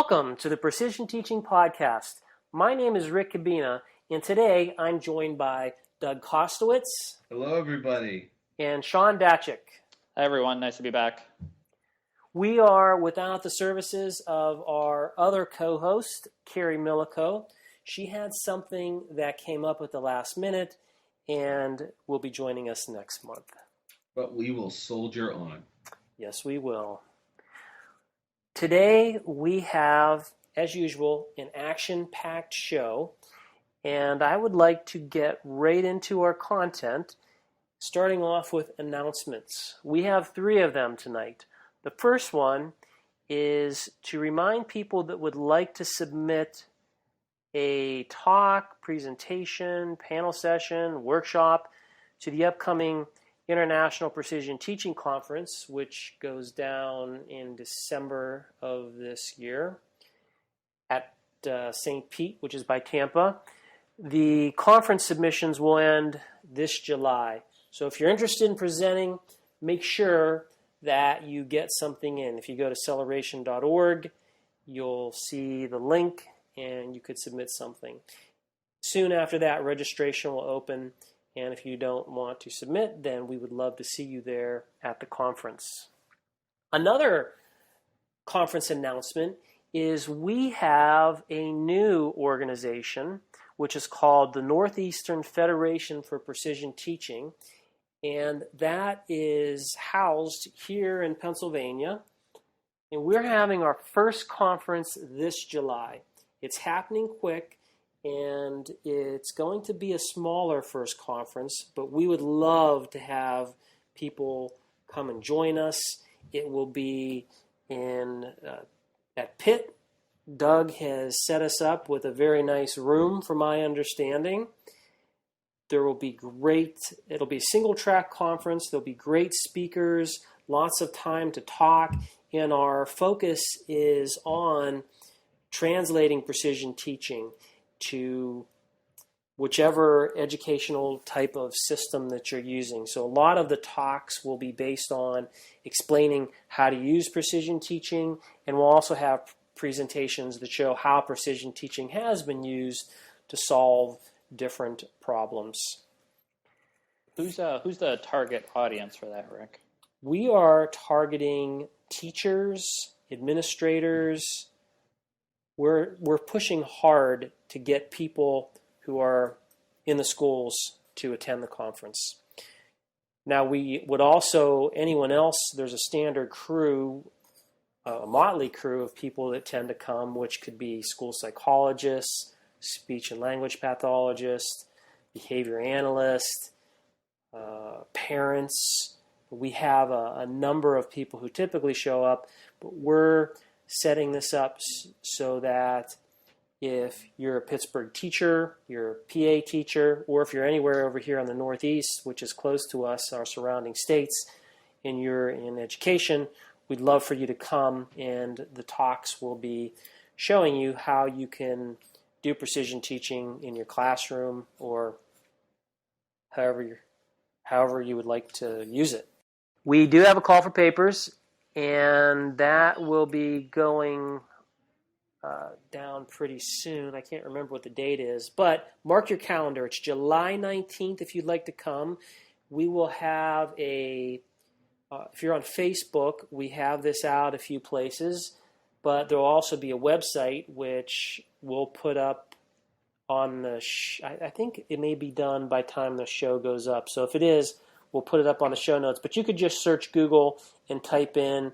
Welcome to the Precision Teaching Podcast. My name is Rick Cabina, and today I'm joined by Doug Kostowitz. Hello, everybody. And Sean Datchik. Hi, everyone. Nice to be back. We are without the services of our other co-host, Carrie Millico. She had something that came up at the last minute and will be joining us next month. But we will soldier on. Yes, we will. Today we have, as usual, an action-packed show, and I would like to get right into our content, starting off with announcements. We have 3 of them tonight. The first one is to remind people that would like to submit a talk, presentation, panel session, workshop to the upcoming International Precision Teaching Conference, which goes down in December of this year at St. Pete, which is by Tampa. The conference submissions will end this July. So if you're interested in presenting, make sure that you get something in. If you go to celebration.org, you'll see the link and you could submit something. Soon after that, registration will open. And if you don't want to submit, then we would love to see you there at the conference. Another conference announcement is we have a new organization, which is called the Northeastern Federation for Precision Teaching. And that is housed here in Pennsylvania. And we're having our first conference this July. It's happening quick. And it's going to be a smaller first conference, but we would love to have people come and join us. It will be at Pitt. Doug has set us up with a very nice room, from my understanding. There will be it'll be a single track conference. There'll be great speakers, lots of time to talk, and our focus is on translating precision teaching to whichever educational type of system that you're using. So a lot of the talks will be based on explaining how to use precision teaching, and we'll also have presentations that show how precision teaching has been used to solve different problems. Who's the target audience for that, Rick? We are targeting teachers, administrators. We're pushing hard to get people who are in the schools to attend the conference. Now, we would also, anyone else, there's a standard crew, a motley crew of people that tend to come, which could be school psychologists, speech and language pathologists, behavior analysts, parents. We have a number of people who typically show up, but we're setting this up so that if you're a Pittsburgh teacher, you're a PA teacher, or if you're anywhere over here on the Northeast, which is close to us, our surrounding states, and you're in education, we'd love for you to come, and the talks will be showing you how you can do precision teaching in your classroom or however you would like to use it. We do have a call for papers, and that will be going down pretty soon. I can't remember what the date is, but mark your calendar. It's July 19th if you'd like to come. We will have if you're on Facebook, we have this out a few places, but there will also be a website which we'll put up on the I think it may be done by the time the show goes up. So if it is, we'll put it up on the show notes. But you could just search Google and type in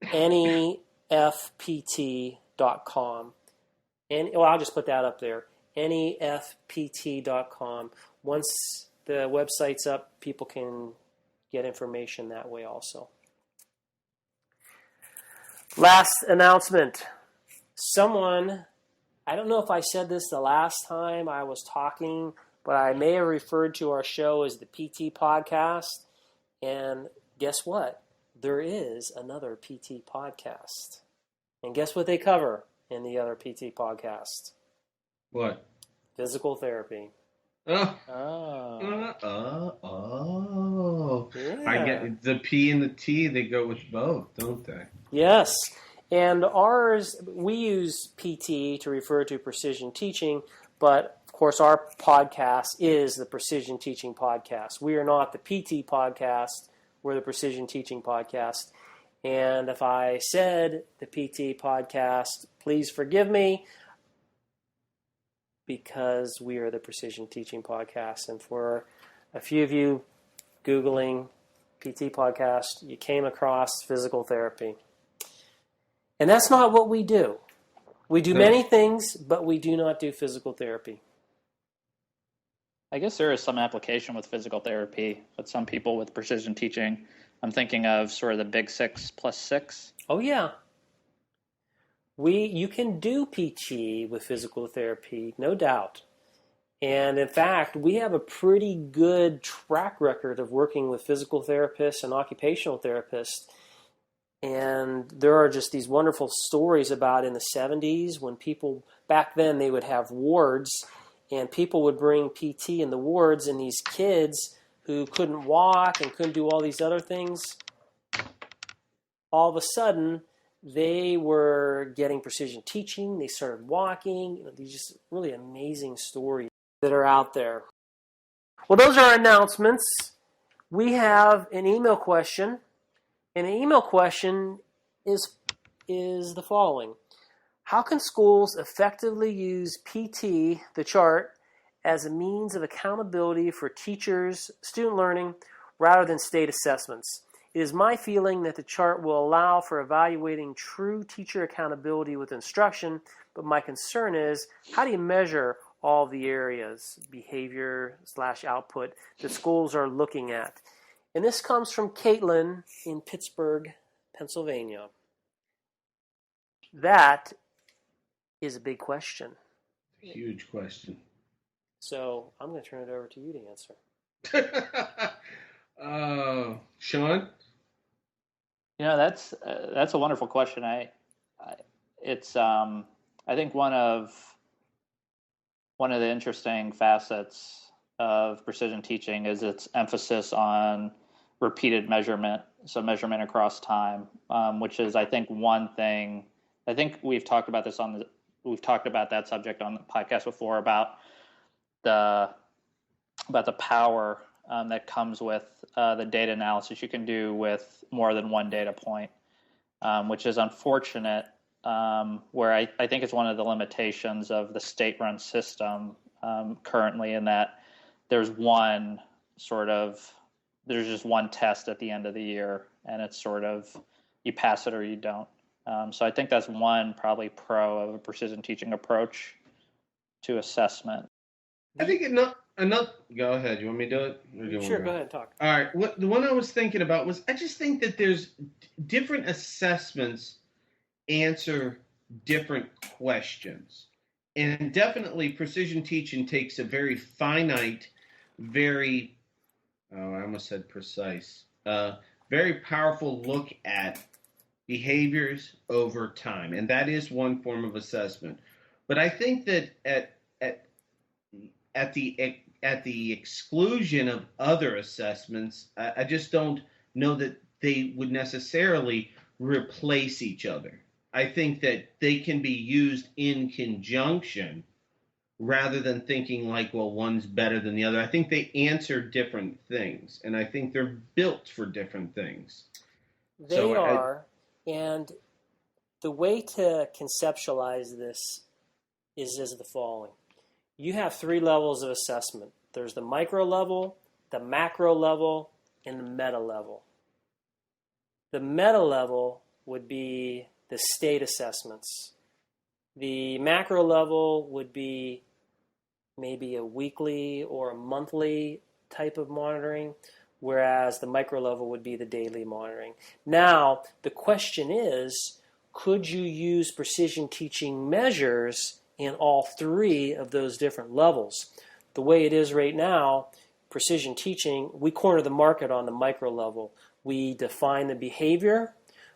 NEFPT.com. I'll just put that up there, NEFPT.com. Once the website's up, people can get information that way also. Last announcement. Someone, I don't know if I said this the last time I was talking, but I may have referred to our show as the PT Podcast. And guess what? There is another PT Podcast. And guess what they cover in the other PT Podcast? What? Physical therapy. Oh. Yeah. I get the P and the T, they go with both, don't they? Yes. And ours, we use PT to refer to precision teaching, but of course our podcast is the Precision Teaching Podcast. We are not the PT podcast, we're the Precision Teaching Podcast. And if I said the PT podcast, please forgive me, because we are the Precision Teaching Podcast. And for a few of you Googling PT podcast, you came across physical therapy. And that's not what we do. We do many things, but we do not do physical therapy. I guess there is some application with physical therapy, but some people with precision teaching, I'm thinking of sort of the big 6+6. Oh, yeah. You can do PT with physical therapy, no doubt. And in fact, we have a pretty good track record of working with physical therapists and occupational therapists. And there are just these wonderful stories about in the 70s when people, back then they would have wards, and people would bring PT in the wards, and these kids who couldn't walk and couldn't do all these other things, all of a sudden they were getting precision teaching. They started walking. These just really amazing stories that are out there. Well, those are our announcements. We have an email question, and the email question is the following. How can schools effectively use PT, the chart, as a means of accountability for teachers' student learning rather than state assessments? It is my feeling that the chart will allow for evaluating true teacher accountability with instruction, but my concern is, how do you measure all the areas, behavior/output, that schools are looking at? And this comes from Caitlin in Pittsburgh, Pennsylvania. That is a big question. Huge question. So I'm going to turn it over to you to answer. Sean? That's a wonderful question. I think one of the interesting facets of precision teaching is its emphasis on repeated measurement, so measurement across time, which is, I think, one thing. I think we've talked about that subject on the podcast before, about the power that comes with the data analysis you can do with more than one data point, which is unfortunate, where I think it's one of the limitations of the state-run system currently, in that there's just one test at the end of the year, and it's sort of, you pass it or you don't. So I think that's one probably pro of a precision teaching approach to assessment. I think go ahead. You want me to do it? Or do you want Sure, to go ahead and talk. All right. The one I was thinking about was, I just think that there's different assessments answer different questions. And definitely precision teaching takes a very finite, I almost said precise, very powerful look at behaviors over time. And that is one form of assessment. But I think that at the exclusion of other assessments, I just don't know that they would necessarily replace each other. I think that they can be used in conjunction rather than thinking like, well, one's better than the other. I think they answer different things, and I think they're built for different things. They are, and the way to conceptualize this is as the following. You have three levels of assessment. There's the micro level, the macro level, and the meta level. The meta level would be the state assessments. The macro level would be maybe a weekly or a monthly type of monitoring, whereas the micro level would be the daily monitoring. Now, the question is, could you use precision teaching measures in all three of those different levels? The way it is right now, precision teaching, we corner the market on the micro level. We define the behavior,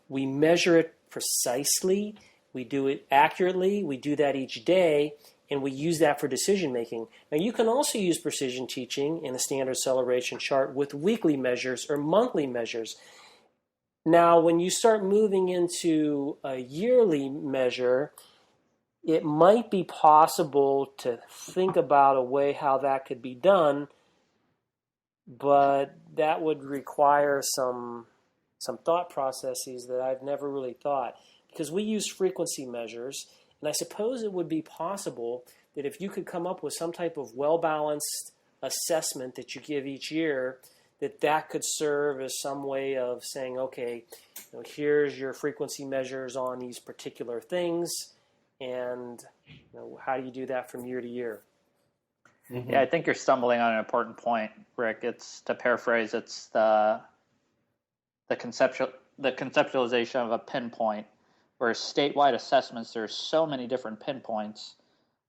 we measure it precisely, we do it accurately, we do that each day, and we use that for decision making. Now, you can also use precision teaching in the standard acceleration chart with weekly measures or monthly measures. Now, when you start moving into a yearly measure, it might be possible to think about a way how that could be done, but that would require some thought processes that I've never really thought, because we use frequency measures, and I suppose it would be possible that if you could come up with some type of well-balanced assessment that you give each year, that could serve as some way of saying, okay, here's your frequency measures on these particular things, and how do you do that from year to year? Mm-hmm. Yeah, I think you're stumbling on an important point, Rick. It's, to paraphrase, it's the conceptualization of a pinpoint, whereas statewide assessments, there's so many different pinpoints.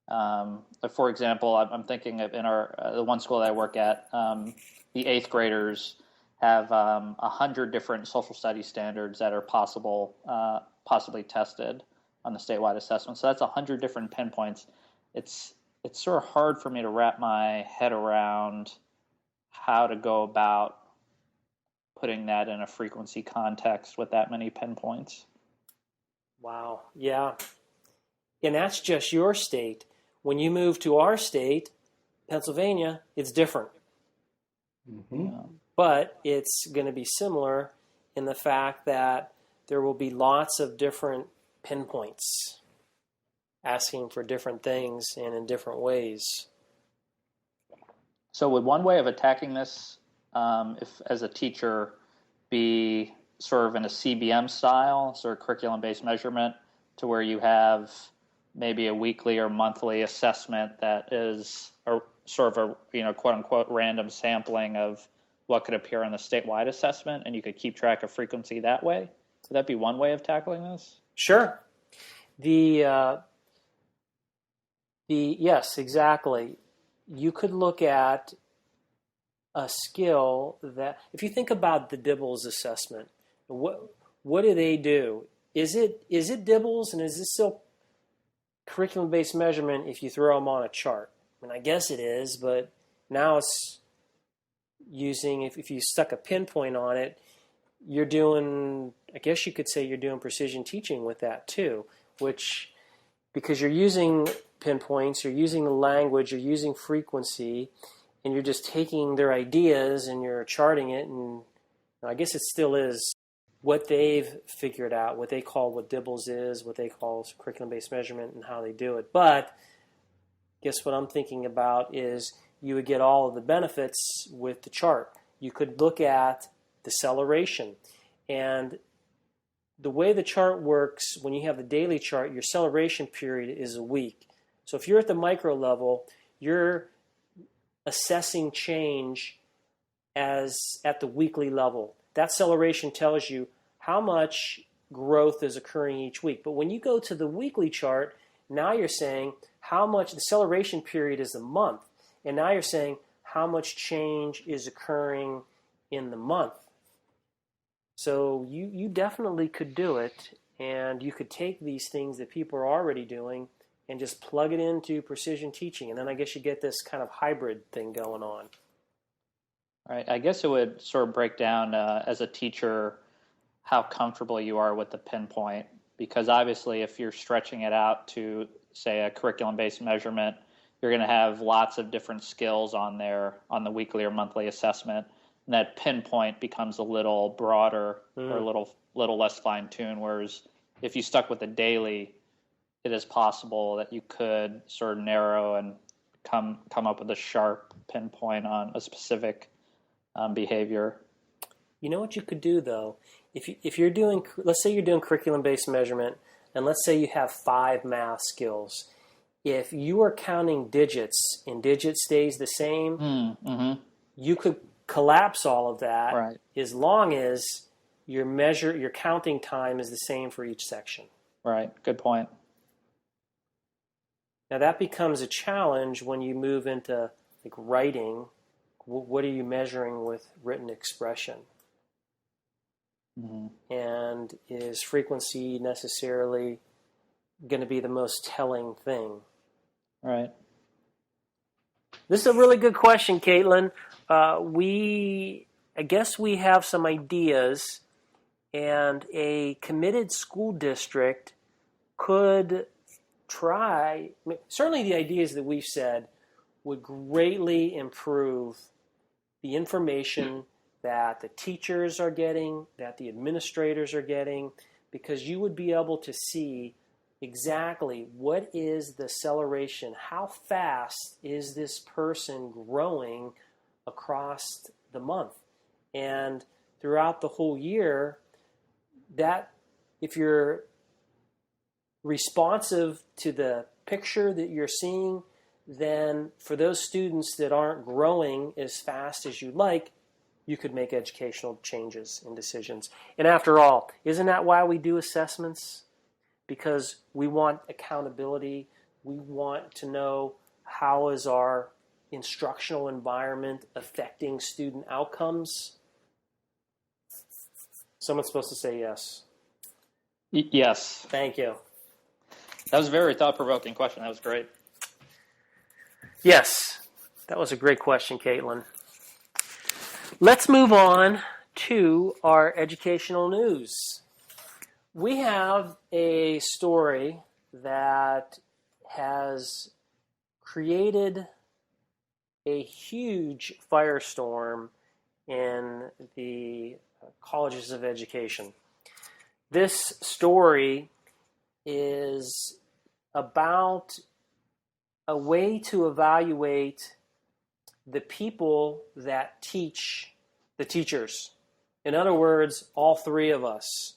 For example, I'm thinking of in the one school that I work at, the 8th graders have 100 different social studies standards that are possibly tested on the statewide assessment. So that's 100 different pinpoints. It's sort of hard for me to wrap my head around how to go about putting that in a frequency context with that many pinpoints. Wow, yeah. And that's just your state. When you move to our state, Pennsylvania, it's different. Mm-hmm. But it's going to be similar in the fact that there will be lots of different pinpoints asking for different things and in different ways. So would one way of attacking this, if as a teacher, be sort of in a CBM style, sort of curriculum-based measurement, to where you have maybe a weekly or monthly assessment that is a sort of a quote-unquote random sampling of what could appear on the statewide assessment, and you could keep track of frequency that way? Would that be one way of tackling this? Sure. Yes, exactly. You could look at a skill that, if you think about the Dibbles assessment, what do they do? Is it Dibbles, and is this still curriculum-based measurement if you throw them on a chart? I mean, I guess it is, but now it's using, if you stuck a pinpoint on it, you're doing, I guess you could say you're doing precision teaching with that too, which, because you're using pinpoints, you're using the language, you're using frequency, and you're just taking their ideas and you're charting it, and I guess it still is what they've figured out, what they call what Dibbles is, what they call curriculum-based measurement, and how they do it. But guess what I'm thinking about is you would get all of the benefits with the chart. You could look at deceleration. And the way the chart works, when you have the daily chart, your acceleration period is a week. So if you're at the micro level, you're assessing change as at the weekly level. That acceleration tells you how much growth is occurring each week. But when you go to the weekly chart, now you're saying how much, the acceleration period is a month. And now you're saying how much change is occurring in the month. So you definitely could do it, and you could take these things that people are already doing and just plug it into precision teaching. And then I guess you get this kind of hybrid thing going on. All right. I guess it would sort of break down as a teacher how comfortable you are with the pinpoint, because obviously if you're stretching it out to, say, a curriculum-based measurement, you're going to have lots of different skills on there on the weekly or monthly assessment. And that pinpoint becomes a little broader or a little less fine-tuned, whereas if you stuck with the daily, it is possible that you could sort of narrow and come up with a sharp pinpoint on a specific behavior. You know what you could do, though? If you're doing, let's say you're doing curriculum-based measurement, and let's say you have 5 math skills. If you are counting digits and digit stays the same, you could collapse all of that, right, as long as your counting time is the same for each section. Right, good point. Now that becomes a challenge when you move into like writing. What are you measuring with written expression? And is frequency necessarily going to be the most telling thing? Right. This is a really good question, Caitlin. I guess we have some ideas, And a committed school district could try, certainly the ideas that we've said would greatly improve the information that the teachers are getting, that the administrators are getting, because you would be able to see exactly what is the acceleration, how fast is this person growing across the month. And throughout the whole year, that if you're responsive to the picture that you're seeing, then for those students that aren't growing as fast as you'd like, you could make educational changes and decisions. And after all, isn't that why we do assessments? Because we want accountability. We want to know how is our instructional environment affecting student outcomes. Someone's supposed to say yes. Yes. Thank you. That was a very thought-provoking question. That was great. Yes, that was a great question, Caitlin. Let's move on to our educational news. We have a story that has created a huge firestorm in the colleges of education. This story is about a way to evaluate the people that teach the teachers. In other words, all three of us.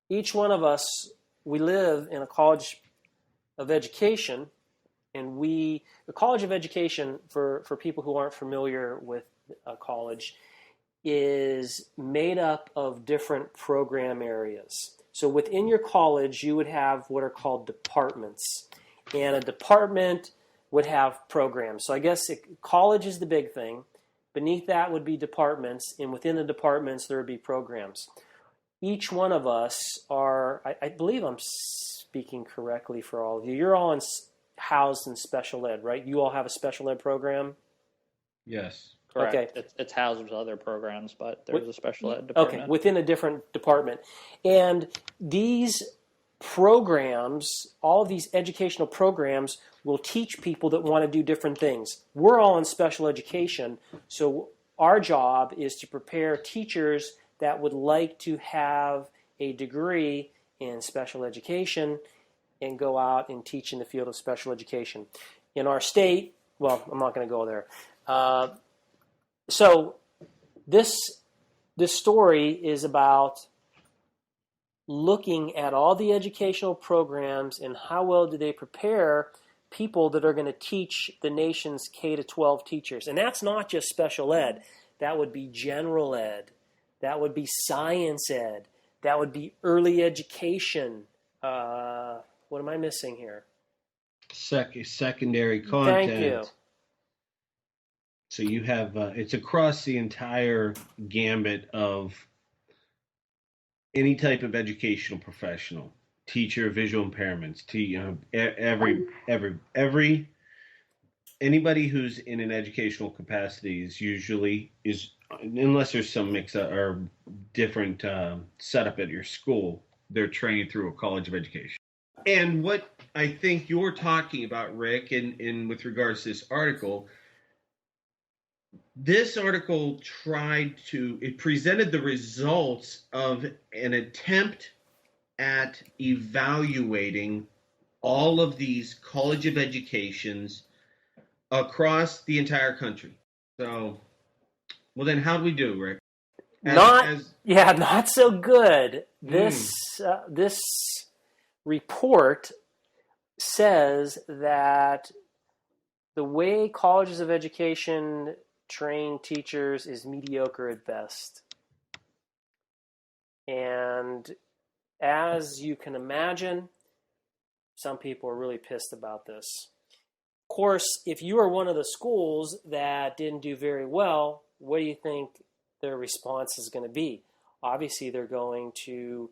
Each one of us, we live in a college of education, and the College of Education, for people who aren't familiar with a college, is made up of different program areas. So within your college, you would have what are called departments. And a department would have programs. So I guess college is the big thing. Beneath that would be departments, and within the departments there would be programs. Each one of us are, I believe I'm speaking correctly for all of you, you're all housed in special ed, right? You all have a special ed program? Yes. Correct. Okay. It's housed with other programs, but there's a special ed department. Okay, within a different department. And these programs, all of these educational programs, will teach people that want to do different things. We're all in special education, so our job is to prepare teachers that would like to have a degree in special education and go out and teach in the field of special education. In our state, well, I'm not going to go there. So this story is about looking at all the educational programs and how well do they prepare people that are going to teach the nation's K-12 teachers. And that's not just special ed. That would be general ed. That would be science ed. That would be early education. What am I missing here? Secondary content. Thank you. So you have, it's across the entire gambit of any type of educational professional, teacher, visual impairments, anybody who's in an educational capacity is unless there's some mix-up or different setup at your school, they're trained through a college of education. And what I think you're talking about, Rick, in with regards to this article it presented the results of an attempt at evaluating all of these college of educations across the entire country. So, well, then how do we do, Rick? Not so good. This report says that the way colleges of education train teachers is mediocre at best. And as you can imagine, some people are really pissed about this. Of course, if you are one of the schools that didn't do very well, what do you think their response is going to be? Obviously, they're going to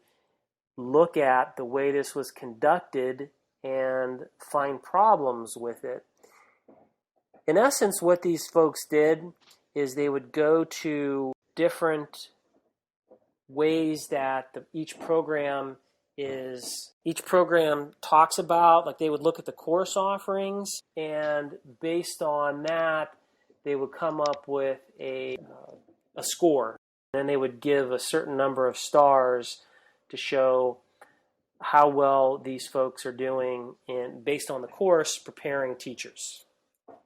look at the way this was conducted and find problems with it. In essence, what these folks did is they would go to different ways that each program talks about. Like, they would look at the course offerings, and based on that, they would come up with a score. Then they would give a certain number of stars to show how well these folks are doing based on the course preparing teachers.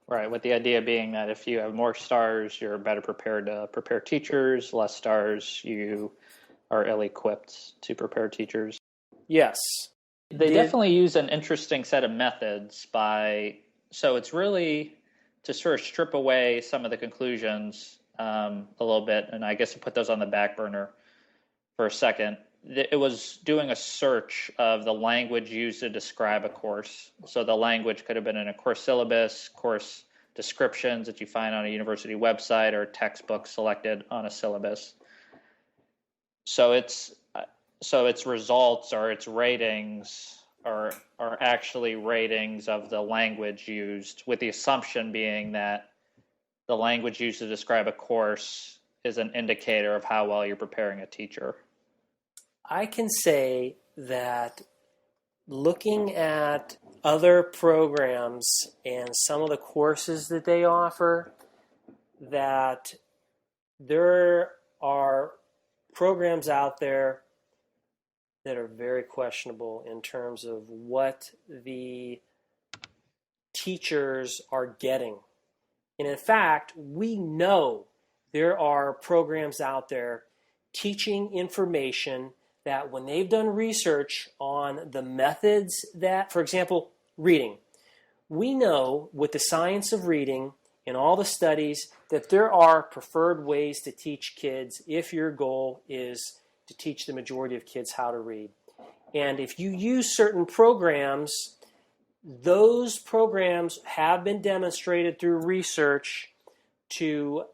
Right, with the idea being that if you have more stars, you're better prepared to prepare teachers. Less stars, you are ill-equipped to prepare teachers. Yes. They definitely use an interesting set of methods so it's really to sort of strip away some of the conclusions a little bit, and I guess to put those on the back burner for a second. It was doing a search of the language used to describe a course. So the language could have been in a course syllabus, course descriptions that you find on a university website, or textbooks selected on a syllabus. So its results or its ratings are actually ratings of the language used, with the assumption being that the language used to describe a course is an indicator of how well you're preparing a teacher. I can say that looking at other programs and some of the courses that they offer, that there are programs out there that are very questionable in terms of what the teachers are getting. And in fact, we know there are programs out there teaching information that when they've done research on the methods that, for example, reading, we know with the science of reading and all the studies that there are preferred ways to teach kids if your goal is to teach the majority of kids how to read. And if you use certain programs, those programs have been demonstrated through research to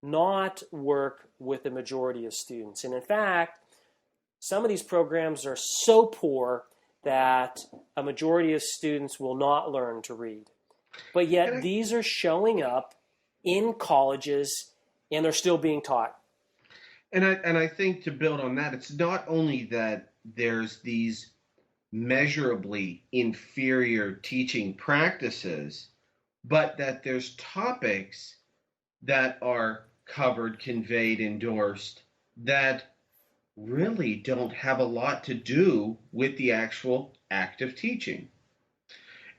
not work with the majority of students. And in fact, some of these programs are so poor that a majority of students will not learn to read. But yet these are showing up in colleges, and they're still being taught. And I think, to build on that, it's not only that there's these measurably inferior teaching practices, but that there's topics that are covered, conveyed, endorsed that really don't have a lot to do with the actual act of teaching.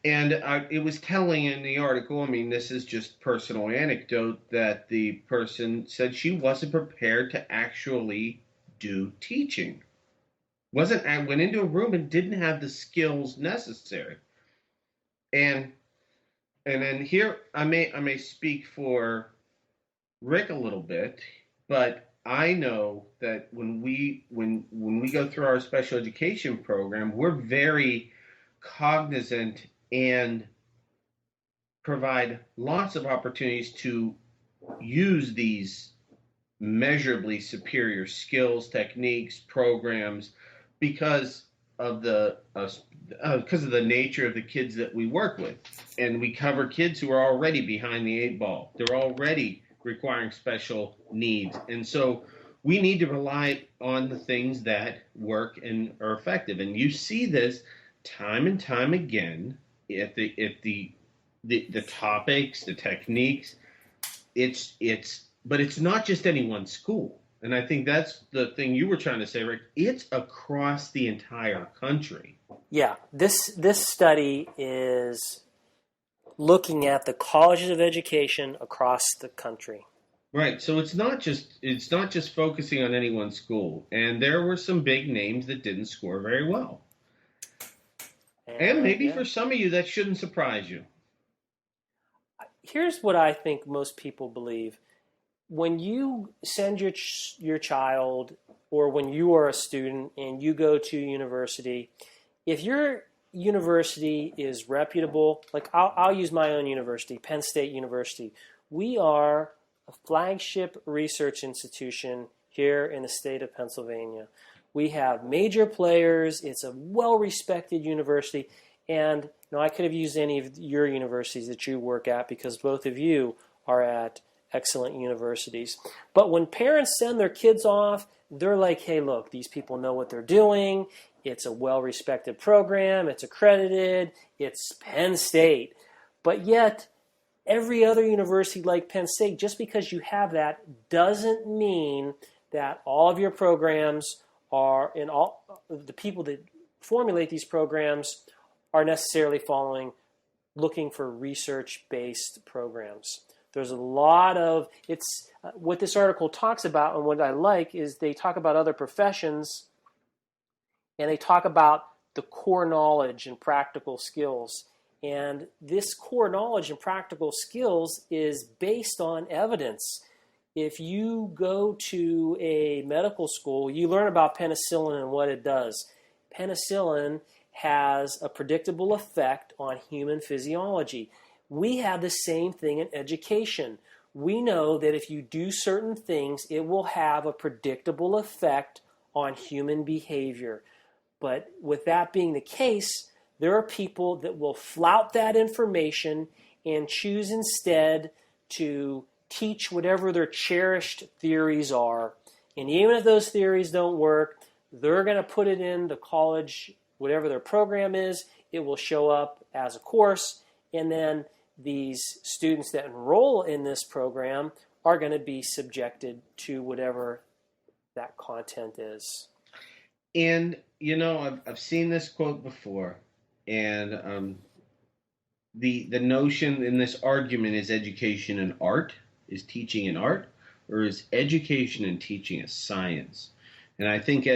And it was telling in the article, I mean, this is just personal anecdote, that the person said she wasn't prepared to actually do teaching. Went into a room and didn't have the skills necessary. And then here I may speak for Rick a little bit, but I know that when we go through our special education program, we're very cognizant and provide lots of opportunities to use these measurably superior skills, techniques, programs, because of the nature of the kids that we work with. And we cover kids who are already behind the eight ball. They're already requiring special needs. And so we need to rely on the things that work and are effective. And you see this time and time again at the topics, the techniques. But it's not just any one school. And I think that's the thing you were trying to say, Rick. It's across the entire country. Yeah, this study is looking at the colleges of education across the country. Right. So it's not just focusing on any one school. And there were some big names that didn't score very well. And maybe for some of you that shouldn't surprise you. Here's what I think most people believe. When you send your child, or when you are a student and you go to university, if your university is reputable, like I'll use my own university, Penn State University. We are a flagship research institution here in the state of Pennsylvania. We have major players. It's a well-respected university. And I could have used any of your universities that you work at, because both of you are at excellent universities. But when parents send their kids off, they're like, hey, look, these people know what they're doing. It's a well-respected program. It's accredited. It's Penn State. But yet, every other university like Penn State, just because you have that doesn't mean that all of your programs are, and all the people that formulate these programs are necessarily looking for research-based programs. There's a lot of, what this article talks about, and what I like is they talk about other professions, and they talk about the core knowledge and practical skills. And this core knowledge and practical skills is based on evidence. If you go to a medical school, you learn about penicillin and what it does. Penicillin has a predictable effect on human physiology. We have the same thing in education. We know that if you do certain things, it will have a predictable effect on human behavior. But with that being the case, there are people that will flout that information and choose instead to teach whatever their cherished theories are. And even if those theories don't work, they're going to put it in the college, whatever their program is, it will show up as a course, and then these students that enroll in this program are going to be subjected to whatever that content is. And, I've seen this quote before, and the notion in this argument is education an art? Is teaching an art? Or is education and teaching a science? And I think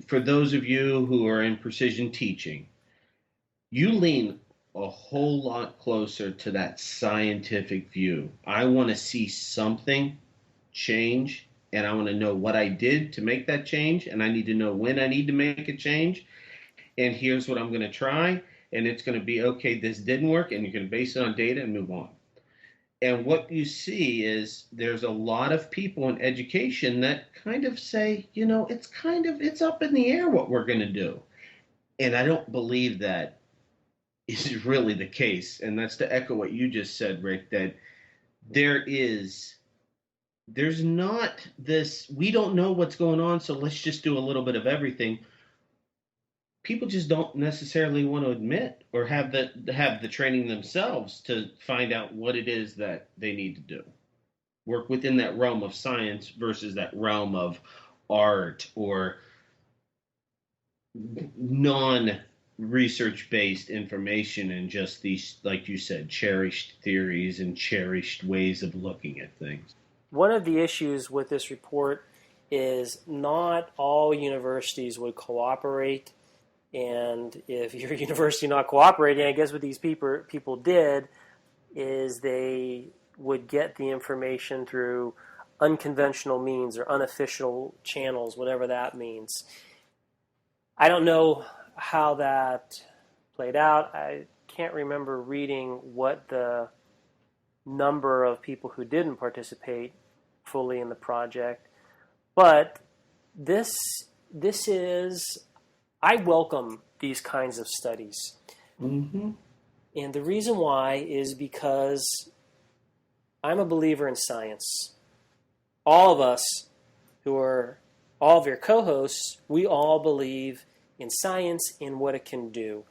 for those of you who are in precision teaching, you lean a whole lot closer to that scientific view. I want to see something change, and I want to know what I did to make that change, and I need to know when I need to make a change, and here's what I'm going to try, and it's going to be, okay, this didn't work, and you're going to base it on data and move on. And what you see is there's a lot of people in education that kind of say, it's up in the air what we're going to do. And I don't believe that is really the case. And that's to echo what you just said, Rick, that there's not this, we don't know what's going on, so let's just do a little bit of everything. People just don't necessarily want to admit or have the training themselves to find out what it is that they need to do. Work within that realm of science versus that realm of art or non-research-based information and just these, like you said, cherished theories and cherished ways of looking at things. One of the issues with this report is not all universities would cooperate. And if your university not cooperating, I guess what these people did is they would get the information through unconventional means or unofficial channels, whatever that means. I don't know how that played out. I can't remember reading what the number of people who didn't participate fully in the project. But this is... I welcome these kinds of studies. Mm-hmm. And the reason why is because I'm a believer in science. All of us all of your co-hosts, we all believe in science and what it can do.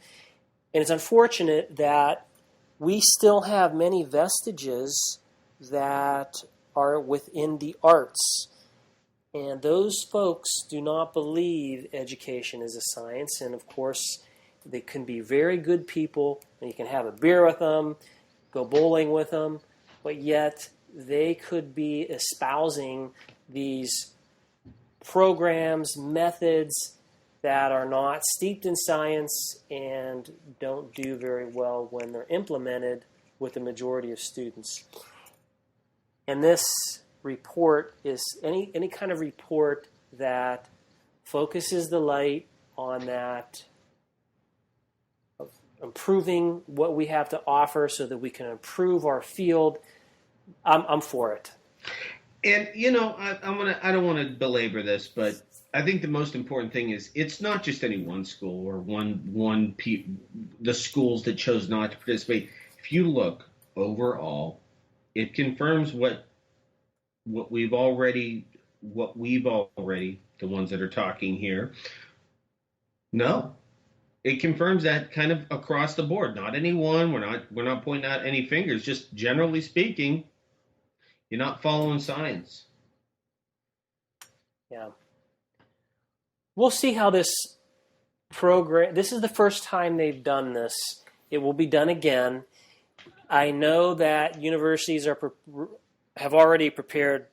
And it's unfortunate that we still have many vestiges that are within the arts. And those folks do not believe education is a science. And of course, they can be very good people, and you can have a beer with them, go bowling with them, but yet they could be espousing these programs, methods that are not steeped in science and don't do very well when they're implemented with the majority of students. And this report is any kind of report that focuses the light on that, of improving what we have to offer so that we can improve our field. I'm for it. And I don't want to belabor this, but I think the most important thing is it's not just any one school or the schools that chose not to participate. If you look overall it confirms what we've already, the ones that are talking here. No, it confirms that kind of across the board. Not anyone. We're not pointing out any fingers. Just generally speaking, you're not following science. Yeah. We'll see how this program. This is the first time they've done this. It will be done again. I know that universities have already prepared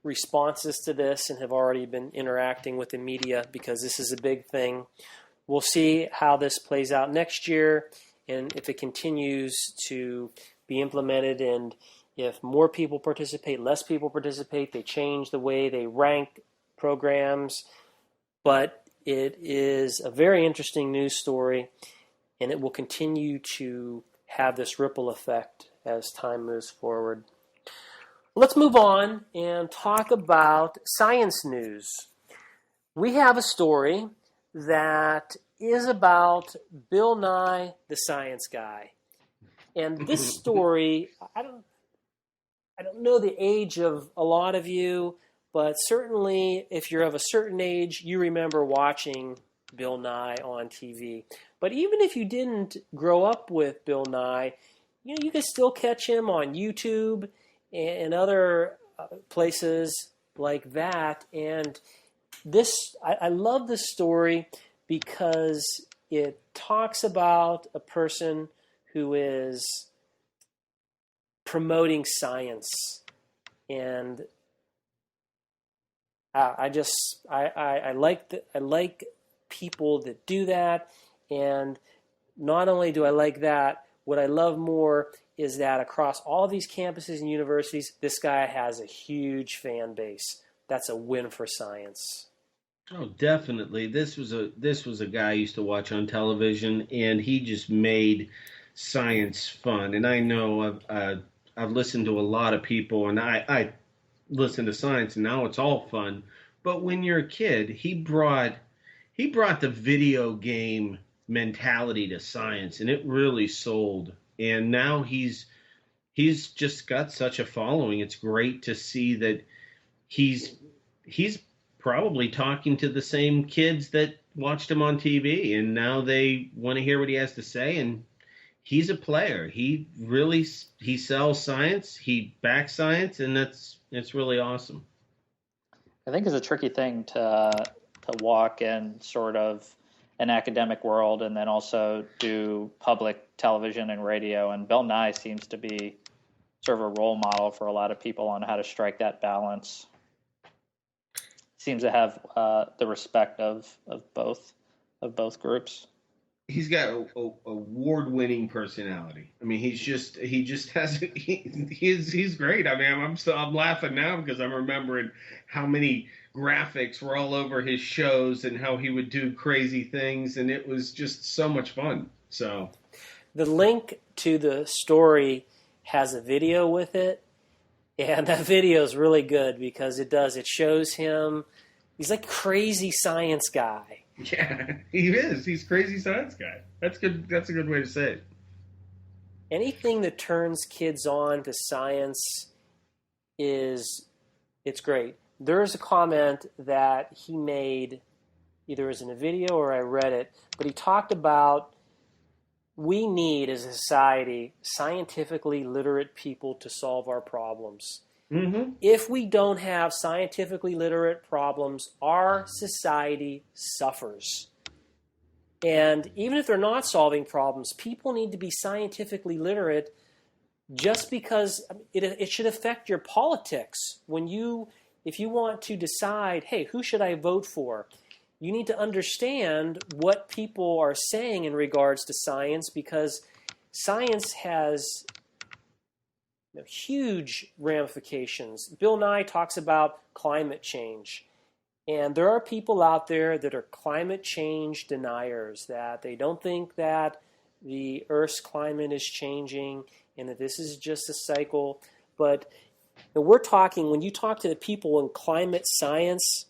responses to this and have already been interacting with the media because this is a big thing. We'll see how this plays out next year and if it continues to be implemented, and if more people participate, less people participate, they change the way they rank programs. But it is a very interesting news story, and it will continue to have this ripple effect as time moves forward. Let's move on and talk about science news. We have a story that is about Bill Nye, the Science Guy. And this story, I don't know the age of a lot of you, but certainly if you're of a certain age, you remember watching Bill Nye on TV. But even if you didn't grow up with Bill Nye, you can still catch him on YouTube and other places like that. And I love this story because it talks about a person who is promoting science, and I like people that do that. And not only do I like that, what I love more is that across all these campuses and universities, this guy has a huge fan base. That's a win for science. Oh, definitely. This was a guy I used to watch on television, and he just made science fun. And I know I've listened to a lot of people, and I listen to science, and now it's all fun. But when you're a kid, he brought the video game mentality to science, and it really sold. And now he's just got such a following. It's great to see that he's probably talking to the same kids that watched him on TV, and now they want to hear what he has to say. And he's a player. He sells science. He backs science, and it's really awesome. I think it's a tricky thing to walk in sort of an academic world and then also do public television and radio. And Bill Nye seems to be sort of a role model for a lot of people on how to strike that balance. Seems to have the respect of both groups. He's got a award-winning personality. I mean, he's great. I mean, I'm laughing now because I'm remembering how many graphics were all over his shows and how he would do crazy things, and it was just so much fun. So, the link to the story has a video with it, and that video is really good because it shows him. He's like crazy science guy. Yeah, he is. He's crazy science guy. That's good. That's a good way to say it. Anything that turns kids on to science it's great. There's a comment that he made, either as in a video or I read it, but he talked about we need as a society scientifically literate people to solve our problems. Mm-hmm. If we don't have scientifically literate problems, our society suffers. And even if they're not solving problems, people need to be scientifically literate just because it should affect your politics. If you want to decide, hey, who should I vote for? You need to understand what people are saying in regards to science, because science has huge ramifications. Bill Nye talks about climate change. And there are people out there that are climate change deniers, that they don't think that the Earth's climate is changing and that this is just a cycle. But when you talk to the people in climate science,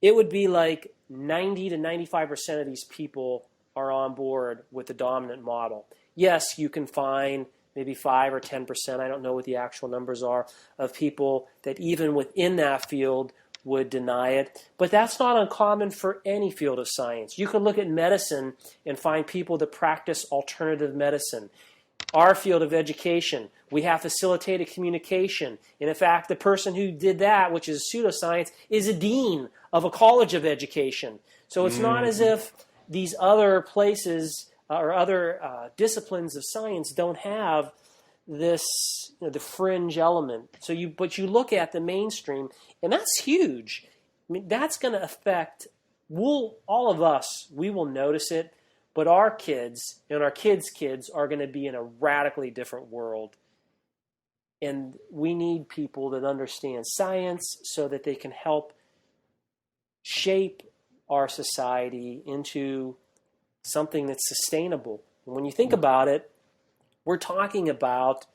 it would be like 90 to 95% of these people are on board with the dominant model. Yes, you can find maybe 5 or 10%, I don't know what the actual numbers are, of people that even within that field would deny it. But that's not uncommon for any field of science. You can look at medicine and find people that practice alternative medicine. Our field of education, we have facilitated communication. And in fact, the person who did that, which is pseudoscience, is a dean of a college of education. So it's not as if these other places or other disciplines of science don't have this, the fringe element. But you look at the mainstream, and that's huge. I mean, that's going to affect, all of us, we will notice it, but our kids and our kids' kids are going to be in a radically different world. And we need people that understand science so that they can help shape our society into something that's sustainable. And when you think about it, we're talking about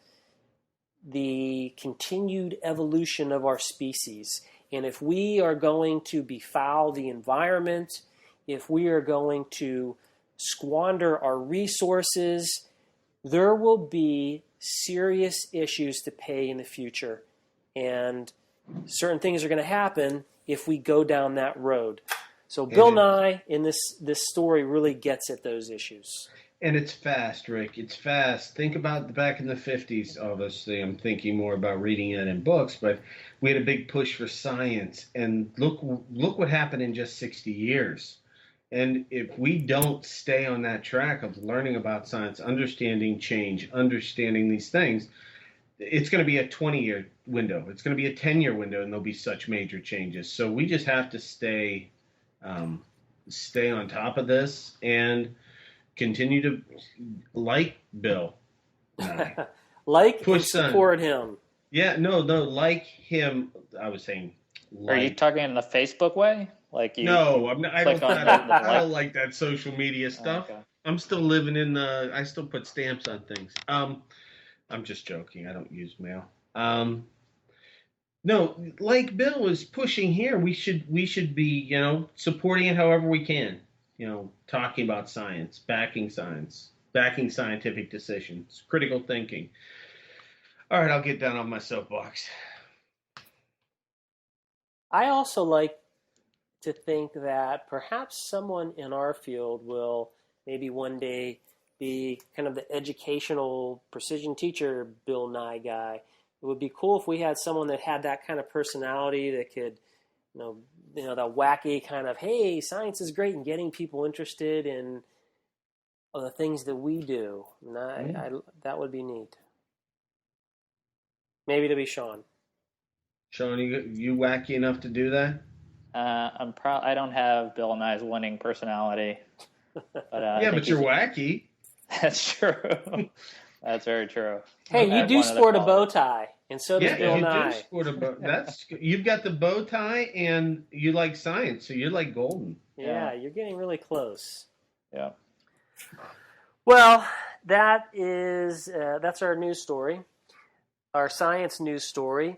the continued evolution of our species. And if we are going to befoul the environment, if we are going to squander our resources, there will be serious issues to pay in the future. And certain things are going to happen if we go down that road. So Bill Nye in this story really gets at those issues. And it's fast, Rick. It's fast. Think about back in the 50s. Obviously, I'm thinking more about reading it in books, but we had a big push for science. And look what happened in just 60 years. And if we don't stay on that track of learning about science, understanding change, understanding these things, it's going to be a 20-year window. It's going to be a 10-year window, and there'll be such major changes. So we just have to stay on top of this and continue to like Bill. Like and support him. Yeah, no, like him. I was saying like. Are you talking in the Facebook way? No, I'm not, I don't like that social media stuff. Okay. I'm still living in I still put stamps on things. I'm just joking. I don't use mail. No, like Bill is pushing here, we should be, supporting it however we can. Talking about science, backing scientific decisions, critical thinking. All right, I'll get down on my soapbox. I also like to think that perhaps someone in our field will maybe one day be kind of the educational precision teacher Bill Nye guy. It would be cool if we had someone that had that kind of personality that could, that wacky kind of, hey, science is great, and getting people interested in the things that we do. And that would be neat. Maybe to be Sean. Sean, you wacky enough to do that? I don't have Bill Nye's winning personality. But, but you're wacky. That's true. That's very true. Hey, you do sport a bow tie, and so does Bill Nye. You do sport a bow. You've got the bow tie, and you like science, so you're like golden. Yeah, you're getting really close. Yeah. Well, that's our news story, our science news story.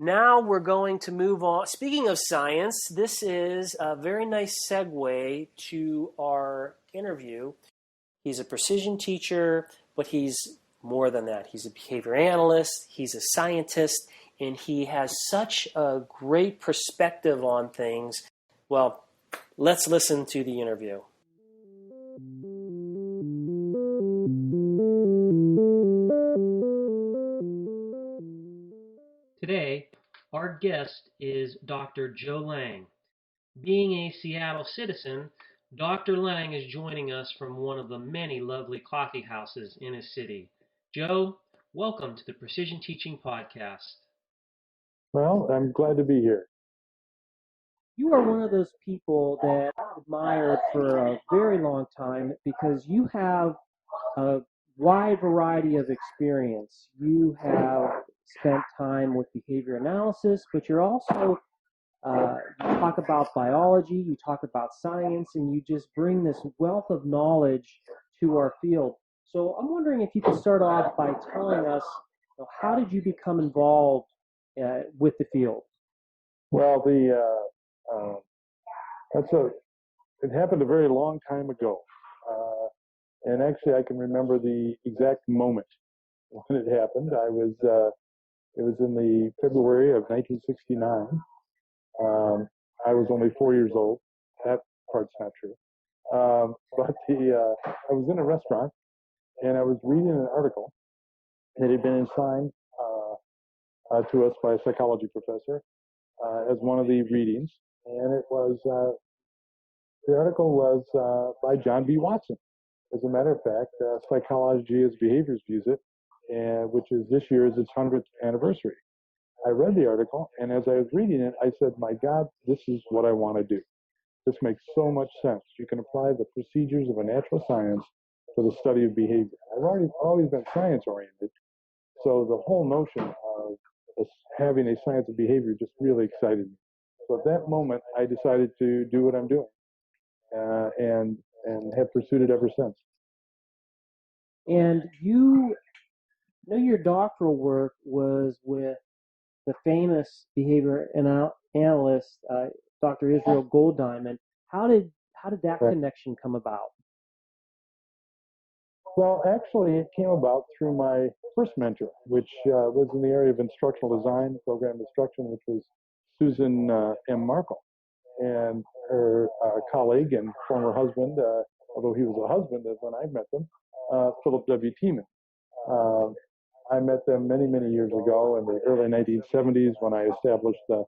Now we're going to move on. Speaking of science, this is a very nice segue to our interview. He's a precision teacher, but he's more than that. He's a behavior analyst, he's a scientist, and he has such a great perspective on things. Well, let's listen to the interview. Today, our guest is Dr. Joe Layng. Being a Seattle citizen, Dr. Layng is joining us from one of the many lovely coffee houses in his city. Joe, welcome to the Precision Teaching Podcast. Well, I'm glad to be here. You are one of those people that I've admired for a very long time because you have a wide variety of experience. You have spent time with behavior analysis, but you're also you talk about biology, you talk about science, and you just bring this wealth of knowledge to our field. So I'm wondering if you could start off by telling us, how did you become involved with the field? Well, it happened a very long time ago, and actually I can remember the exact moment. when it happened. It was in the February of 1969. I was only 4 years old. That part's not true. I was in a restaurant and I was reading an article that had been assigned to us by a psychology professor as one of the readings, and it was the article was by John B. Watson. As a matter of fact, Psychology as Behaviors views it, and which is this year is its 100th anniversary. I read the article, and as I was reading it, I said, "My God, this is what I want to do. This makes so much sense. You can apply the procedures of a natural science to the study of behavior." I've always been science oriented, so the whole notion of having a science of behavior just really excited me. So at that moment, I decided to do what I'm doing, and have pursued it ever since. And you know your doctoral work was with the famous behavior analyst, Dr. Israel Golddiamond. How did that connection come about? Well, actually, it came about through my first mentor, which was in the area of instructional design, program instruction, which was Susan M. Markle, and her colleague and former husband, although he was a husband when I met them, Philip W. Tiemann. I met them many, many years ago in the early 1970s when I established the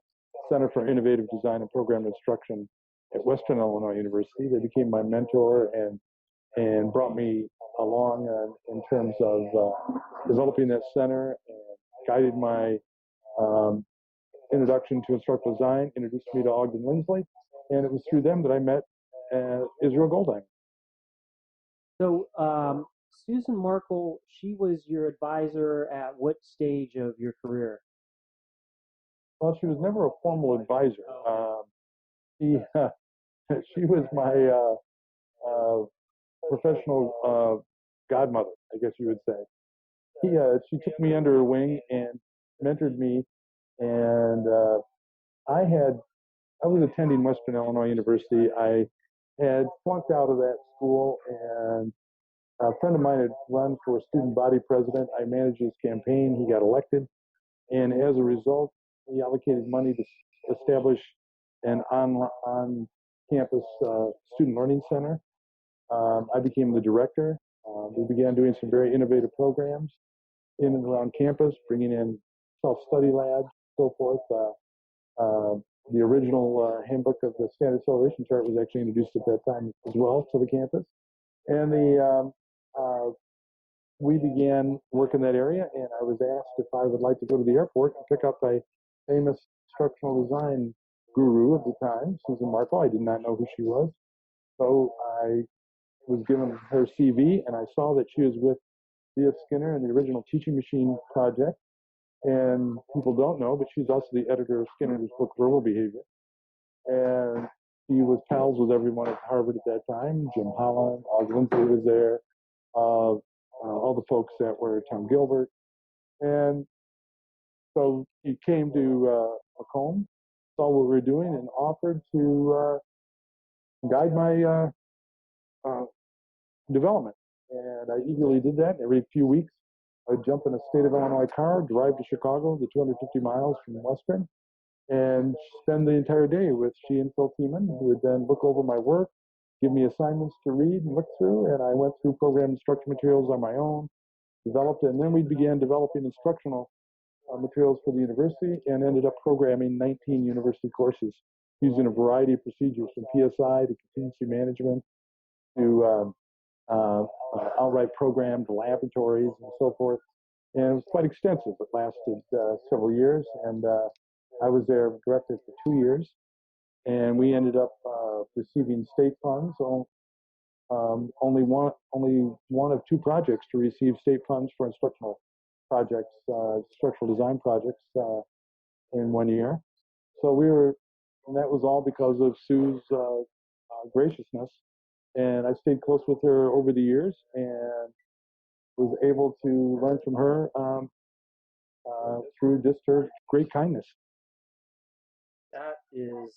Center for Innovative Design and Program Instruction at Western Illinois University. They became my mentor and brought me along in terms of developing that center and guided my introduction to instructional design, introduced me to Ogden Lindsley, and it was through them that I met Israel Golddiamond. So Susan Markle, she was your advisor at what stage of your career? Well, she was never a formal advisor. She was my professional godmother, I guess you would say. She took me under her wing and mentored me, and I was attending Western Illinois University. I had flunked out of that school, and a friend of mine had run for student body president. I managed his campaign. He got elected, and as a result, he allocated money to establish an on-campus student learning center. I became the director. We began doing some very innovative programs in and around campus, bringing in self-study labs, so forth. The original handbook of the standard acceleration chart was actually introduced at that time as well to the campus. And we began work in that area, and I was asked if I would like to go to the airport and pick up a famous instructional design guru at the time, Susan Markle. I did not know who she was. So I was given her CV, and I saw that she was with D.F. Skinner in the original Teaching Machine project. And people don't know, but she's also the editor of Skinner's book, Verbal Behavior. And she was pals with everyone at Harvard at that time. Jim Holland, Og Lindsley was there, all the folks that were Tom Gilbert. And so he came to Macomb, saw what we were doing, and offered to guide my development. And I eagerly did that. Every few weeks, I'd jump in a state of Illinois car, drive to Chicago, the 250 miles from Western, and spend the entire day with she and Phil Tiemann, who would then look over my work, give me assignments to read and look through, and I went through program instruction materials on my own, developed it, and then we began developing instructional materials for the university and ended up programming 19 university courses using a variety of procedures from PSI to contingency management to outright programmed laboratories and so forth. And it was quite extensive. It lasted several years, and I was there director for 2 years, and we ended up receiving state funds. Only one of two projects to receive state funds for instructional projects, instructional design projects in 1 year. So and that was all because of Sue's graciousness. And I stayed close with her over the years and was able to learn from her through just her great kindness. That is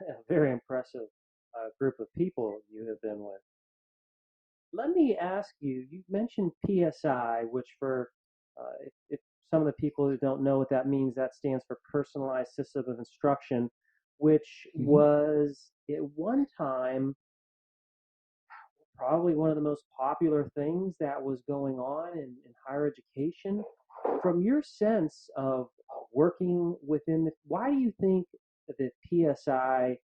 a very impressive group of people you have been with. Let me ask you, you mentioned PSI, which for if some of the people who don't know what that means, that stands for Personalized System of Instruction, which Hmm. was at one time probably one of the most popular things that was going on in higher education. From your sense of working within why do you think that PSI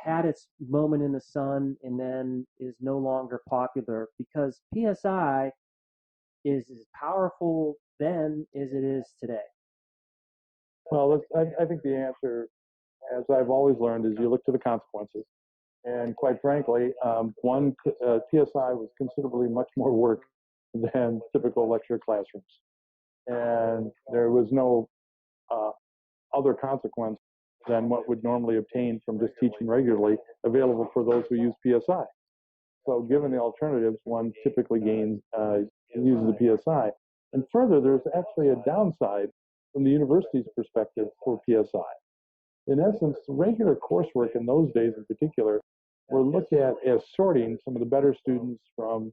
had its moment in the sun and then is no longer popular? Because PSI is as powerful then as it is today. Well, I think the answer, as I've always learned, is you look to the consequences. And quite frankly, PSI was considerably much more work than typical lecture classrooms. And there was no uh, other consequence than what would normally obtain from just teaching regularly available for those who use PSI. So given the alternatives, one typically uses the PSI. And further, there's actually a downside from the university's perspective for PSI. In essence, regular coursework in those days in particular were looked at as sorting some of the better students from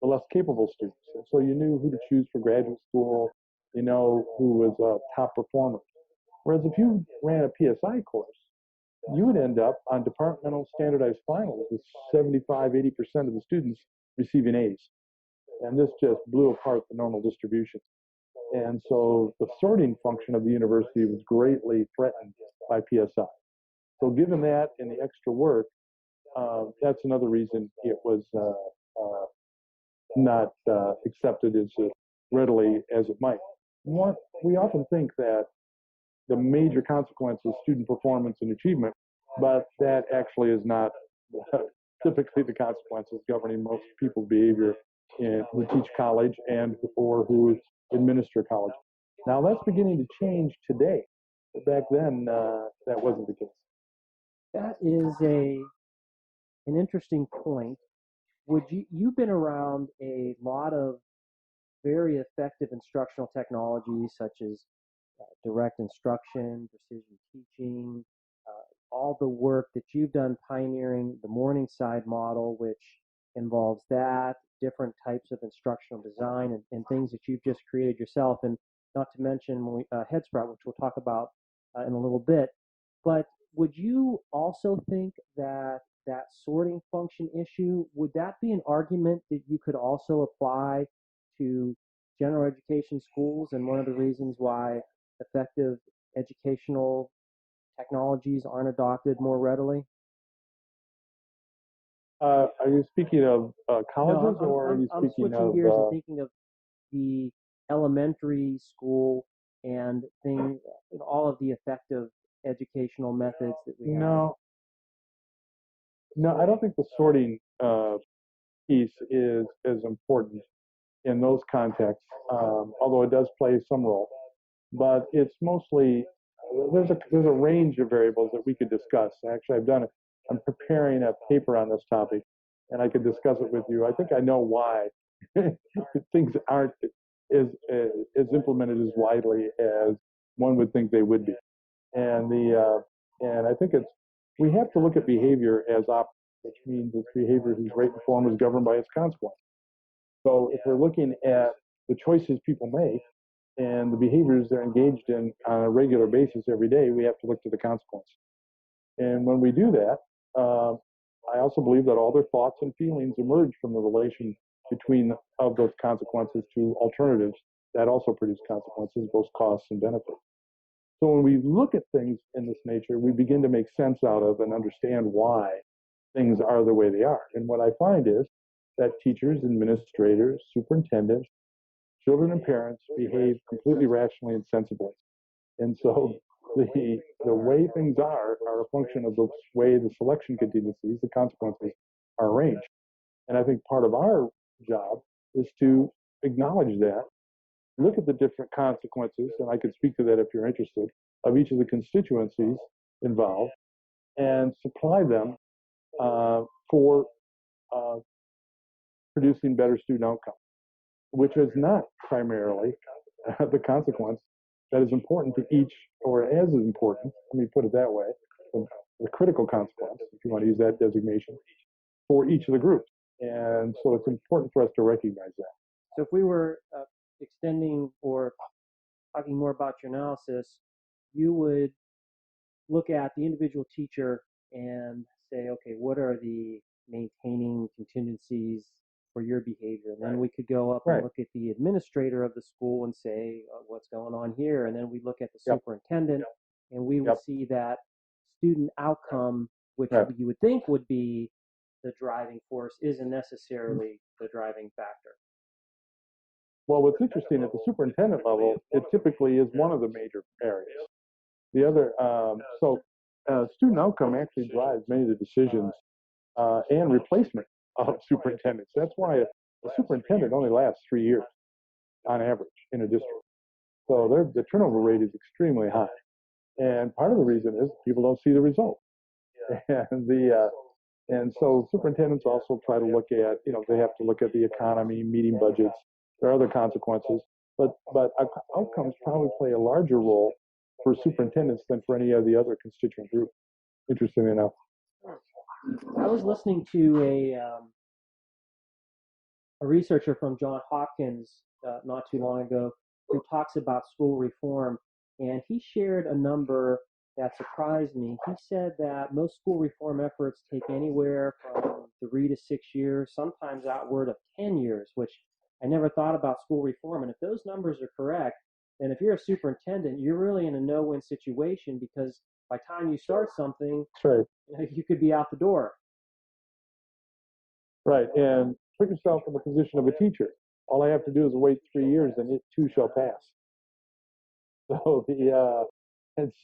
the less capable students. And so you knew who to choose for graduate school, you know who was a top performer. Whereas if you ran a PSI course, you would end up on departmental standardized finals with 75, 80% of the students receiving A's. And this just blew apart the normal distribution. And so the sorting function of the university was greatly threatened by PSI. So given that and the extra work, that's another reason it was not accepted as readily as it might. We often think that the major consequence is student performance and achievement, but that actually is not typically the consequences governing most people's behavior who teach college and or who administer college. Now that's beginning to change today. But back then, that wasn't the case. That is an interesting point. Would you've been around a lot of very effective instructional technologies such as direct instruction, precision teaching, all the work that you've done pioneering the Morningside model, which involves that, different types of instructional design and things that you've just created yourself, and not to mention HeadSprout, which we'll talk about in a little bit. But would you also think that that sorting function issue, would that be an argument that you could also apply to general education schools, and one of the reasons why effective educational technologies aren't adopted more readily? Are you speaking of colleges, No, or are you I'm speaking switching of? gears and thinking of the elementary school and all of the effective educational methods that we have. No, I don't think the sorting piece is as important in those contexts, although it does play some role. But it's mostly there's a range of variables that we could discuss. Actually, I'm preparing a paper on this topic, and I could discuss it with you. I think I know why things aren't as implemented as widely as one would think they would be. And and I think we have to look at behavior as which means it's behavior whose rate and form is governed by its consequence. So if we're looking at the choices people make and the behaviors they're engaged in on a regular basis every day, we have to look to the consequence. And when we do that, I also believe that all their thoughts and feelings emerge from the relation between of those consequences to alternatives that also produce consequences, both costs and benefits. So when we look at things in this nature, we begin to make sense out of and understand why things are the way they are. And what I find is that teachers, administrators, superintendents, children, and parents behave completely rationally and sensibly. And so the way things are a function of the way the selection contingencies, the consequences, are arranged. And I think part of our job is to acknowledge that, look at the different consequences, and I could speak to that if you're interested, of each of the constituencies involved, and supply them for producing better student outcomes, which is not primarily the consequence that is important to each, or as important, let me put it that way, the critical consequence, if you want to use that designation, for each of the groups. And so it's important for us to recognize that. So if we were extending or talking more about your analysis, you would look at the individual teacher and say, okay, what are the maintaining contingencies for your behavior? And then we could go up and look at the administrator of the school and say, what's going on here? And then we look at the superintendent and we would see that student outcome, which you would think would be the driving force, isn't necessarily the driving factor. Well, what's interesting at the superintendent level, it typically is one of the major areas. The other, student outcome actually drives many of the decisions and replacement of superintendents. That's why a superintendent only lasts 3 years on average in a district. So the turnover rate is extremely high. And part of the reason is people don't see the result. And so superintendents also try to look at, they have to look at the economy, meeting budgets. There are other consequences, but outcomes probably play a larger role for superintendents than for any of the other constituent groups, interestingly enough. I was listening to a researcher from Johns Hopkins not too long ago who talks about school reform, and he shared a number that surprised me. He said that most school reform efforts take anywhere from 3 to 6 years, sometimes outward of 10 years, which I never thought about school reform. And if those numbers are correct, then if you're a superintendent, you're really in a no-win situation, because by the time you start something, you could be out the door. Right, and put yourself in the position of a teacher. All I have to do is wait 3 years, and it too shall pass. So it's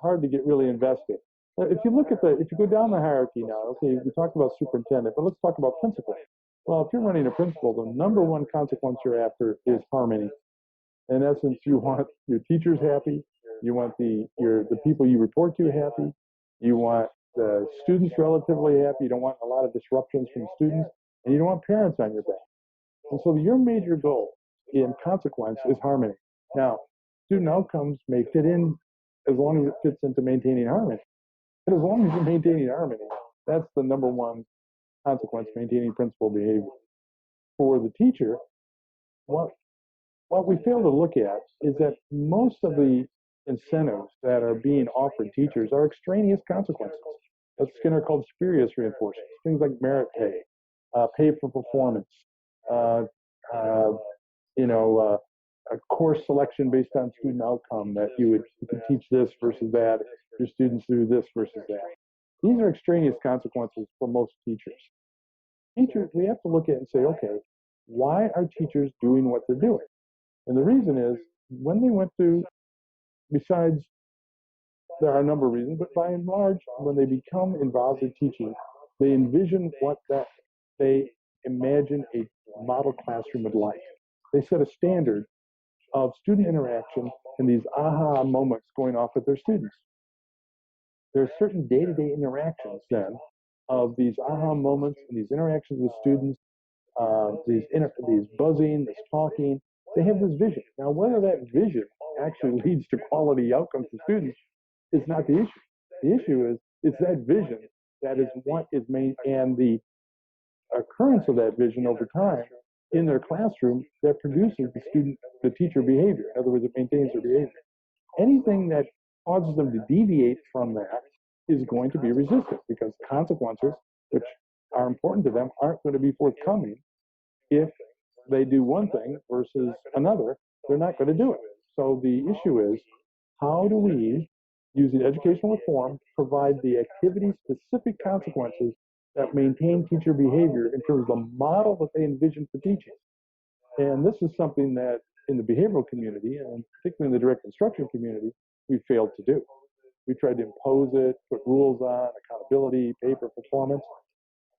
hard to get really invested. If you go down the hierarchy now, okay, we talked about superintendent, but let's talk about principal. Well, if you're running a principal, the number one consequence you're after is harmony. In essence, you want your teachers happy, you want the people you report to happy, you want the students relatively happy, you don't want a lot of disruptions from students, and you don't want parents on your back. And so your major goal in consequence is harmony. Now, student outcomes may fit in as long as it fits into maintaining harmony. But as long as you're maintaining harmony, that's the number one consequence, maintaining principal behavior. For the teacher, what we fail to look at is that most of the incentives that are being offered teachers are extraneous consequences. What Skinner called spurious reinforcements, things like merit pay, pay for performance, a course selection based on student outcome, that you could teach this versus that, your students do this versus that. These are extraneous consequences for most teachers. Teachers, we have to look at it and say, okay, why are teachers doing what they're doing? And the reason is, when they went through, besides, there are a number of reasons, but by and large, when they become involved in teaching, they envision they imagine a model classroom of life. They set a standard of student interaction and these aha moments going off with their students. There are certain day-to-day interactions then of these aha moments and these interactions with students, these buzzing, this talking. They have this vision. Now, whether that vision actually leads to quality outcomes for students is not the issue. The issue is it's that vision that is what is made, and the occurrence of that vision over time in their classroom that produces the teacher behavior. In other words, it maintains their behavior. Anything that causes them to deviate from that is going to be resisted, because consequences, which are important to them, aren't going to be forthcoming. If they do one thing versus another, they're not going to do it. So the issue is, how do we, using educational reform, provide the activity-specific consequences that maintain teacher behavior in terms of the model that they envision for teaching? And this is something that in the behavioral community, and particularly in the direct instruction community, we failed to do. We tried to impose it, put rules on, accountability, pay for performance,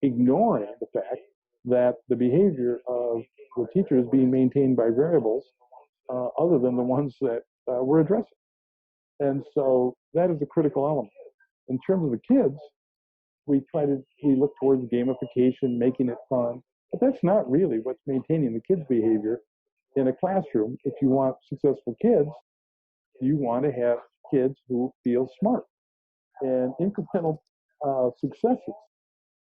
ignoring the fact that the behavior of the teacher is being maintained by variables other than the ones that we're addressing. And so that is a critical element. In terms of the kids, we look towards gamification, making it fun, but that's not really what's maintaining the kids' behavior in a classroom. If you want successful kids, you want to have kids who feel smart. And incremental successes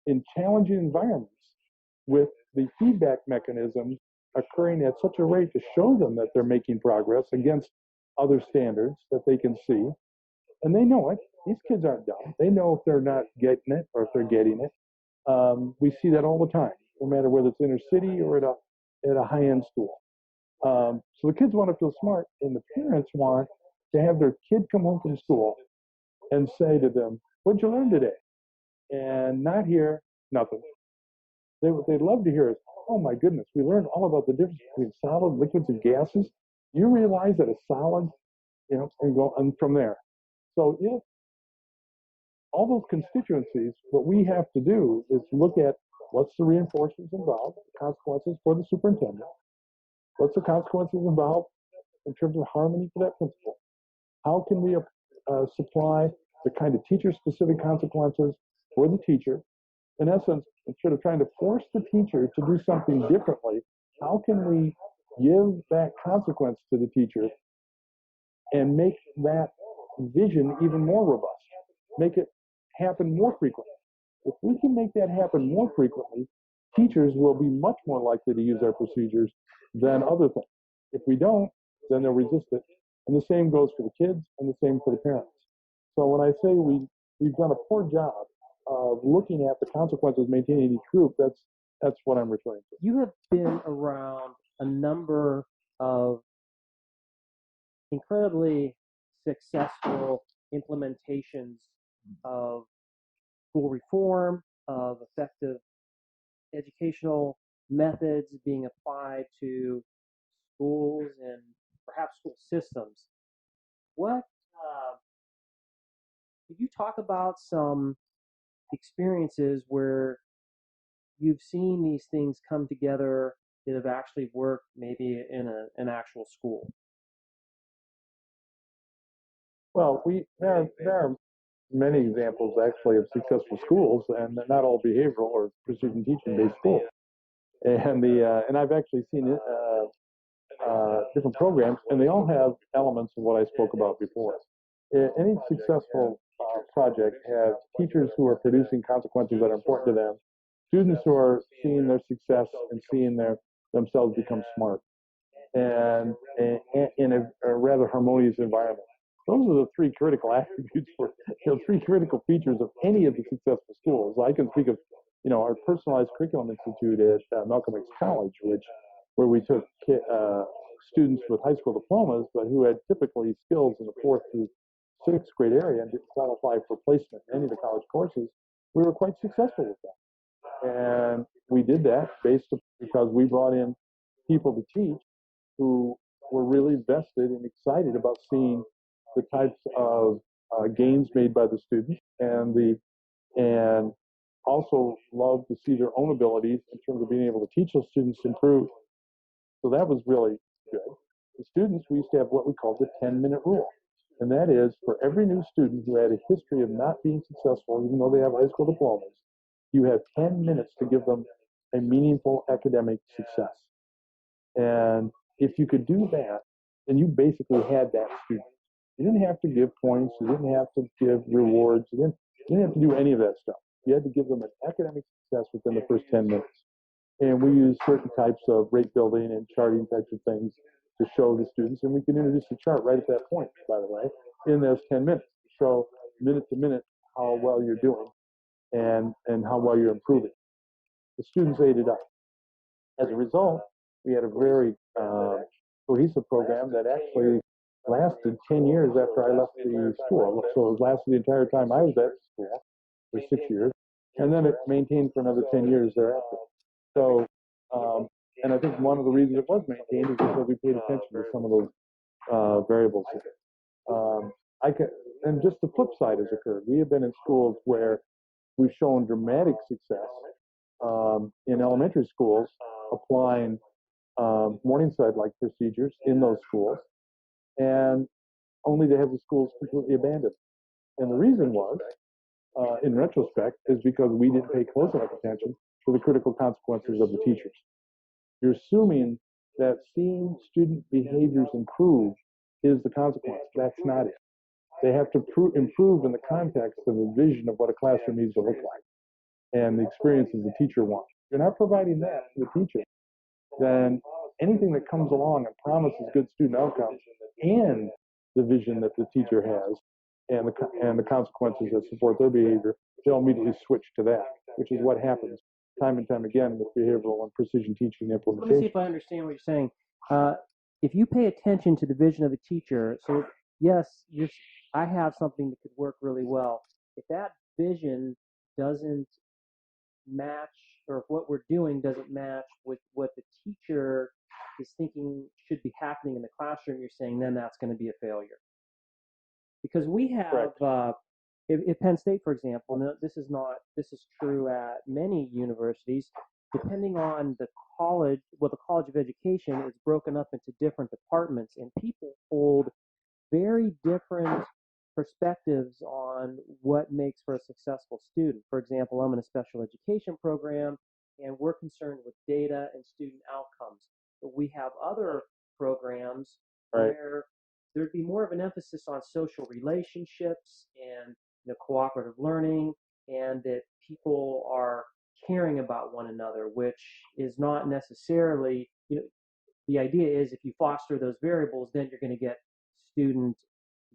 in challenging environments with the feedback mechanism occurring at such a rate to show them that they're making progress against other standards that they can see. And they know it. These kids aren't dumb. They know if they're not getting it or if they're getting it. We see that all the time, no matter whether it's inner city or at a high-end school. So the kids want to feel smart, and the parents want to have their kid come home from school and say to them, "What'd you learn today?" And not hear nothing. What they'd love to hear is, "Oh my goodness, we learned all about the difference between solid, liquids, and gases. You realize that a solid, and go and from there." So if all those constituencies, what we have to do is look at what's the reinforcements involved, the consequences for the superintendent, what's the consequences involved in terms of harmony for that principal, how can we supply the kind of teacher-specific consequences for the teacher. In essence, instead of trying to force the teacher to do something differently, how can we give that consequence to the teacher and make that vision even more robust, make it happen more frequently? If we can make that happen more frequently, teachers will be much more likely to use our procedures than other things. If we don't, then they'll resist it. And the same goes for the kids and the same for the parents. So when I say we've done a poor job of looking at the consequences of maintaining each group, that's what I'm referring to. You have been around a number of incredibly successful implementations of school reform, of effective educational methods being applied to schools and perhaps school systems. What could you talk about some experiences where you've seen these things come together that have actually worked maybe in an actual school? Well, there are many examples actually of successful schools, and not all behavioral or precision teaching based schools. And I've actually seen different programs, and they all have elements of what I spoke about before. Any successful project has teachers who are producing consequences that are important to them, students who are seeing their success and seeing themselves become smart, and in a rather harmonious environment. Those are the three critical attributes three critical features of any of the successful schools. I can speak of, our personalized curriculum institute at Malcolm X College, where we took students with high school diplomas, but who had typically skills in the 4th through 6th grade area and didn't qualify for placement in any of the college courses. We were quite successful with that. And we did that because we brought in people to teach who were really vested and excited about seeing the types of gains made by the students and also loved to see their own abilities in terms of being able to teach those students to improve. So that was really good. The students, we used to have what we called the 10-minute rule. And that is, for every new student who had a history of not being successful, even though they have high school diplomas, you have 10 minutes to give them a meaningful academic success. And if you could do that, then you basically had that student. You didn't have to give points. You didn't have to give rewards. You didn't have to do any of that stuff. You had to give them an academic success within the first 10 minutes. And we use certain types of rate building and charting types of things to show the students. And we can introduce the chart right at that point, by the way, in those 10 minutes to show minute to minute how well you're doing and how well you're improving. The students ate it up. As a result, we had a very cohesive program that actually lasted 10 years after I left the school. So it lasted the entire time I was at school, for 6 years, and then it maintained for another 10 years thereafter. So, and I think one of the reasons it was maintained is because we paid attention to some of those variables. And just the flip side has occurred. We have been in schools where we've shown dramatic success in elementary schools applying Morningside-like procedures in those schools, and only to have the schools completely abandoned. And the reason was, in retrospect, is because we didn't pay close enough attention to the critical consequences of the teachers. You're assuming that seeing student behaviors improve is the consequence. That's not it. They have to improve in the context of a vision of what a classroom needs to look like. and the experiences the teacher wants. If you're not providing that to the teacher, then anything that comes along and promises good student outcomes and the vision that the teacher has and the consequences that support their behavior, they'll immediately switch to that, which is what happens time and time again with behavioral and precision teaching implementation. Let me see if I understand what you're saying. If you pay attention to the vision of a teacher, so yes, I have something that could work really well. If that vision doesn't match, or if what we're doing doesn't match with what the teacher is thinking should be happening in the classroom, you're saying then that's going to be a failure. Because we have, if Penn State, for example, this is true at many universities, depending on the college, the College of Education is broken up into different departments, and people hold very different perspectives on what makes for a successful student. For example, I'm in a special education program, and we're concerned with data and student outcomes. But we have other programs where there'd be more of an emphasis on social relationships and cooperative learning, and that people are caring about one another, which is not necessarily, the idea is if you foster those variables, then you're going to get student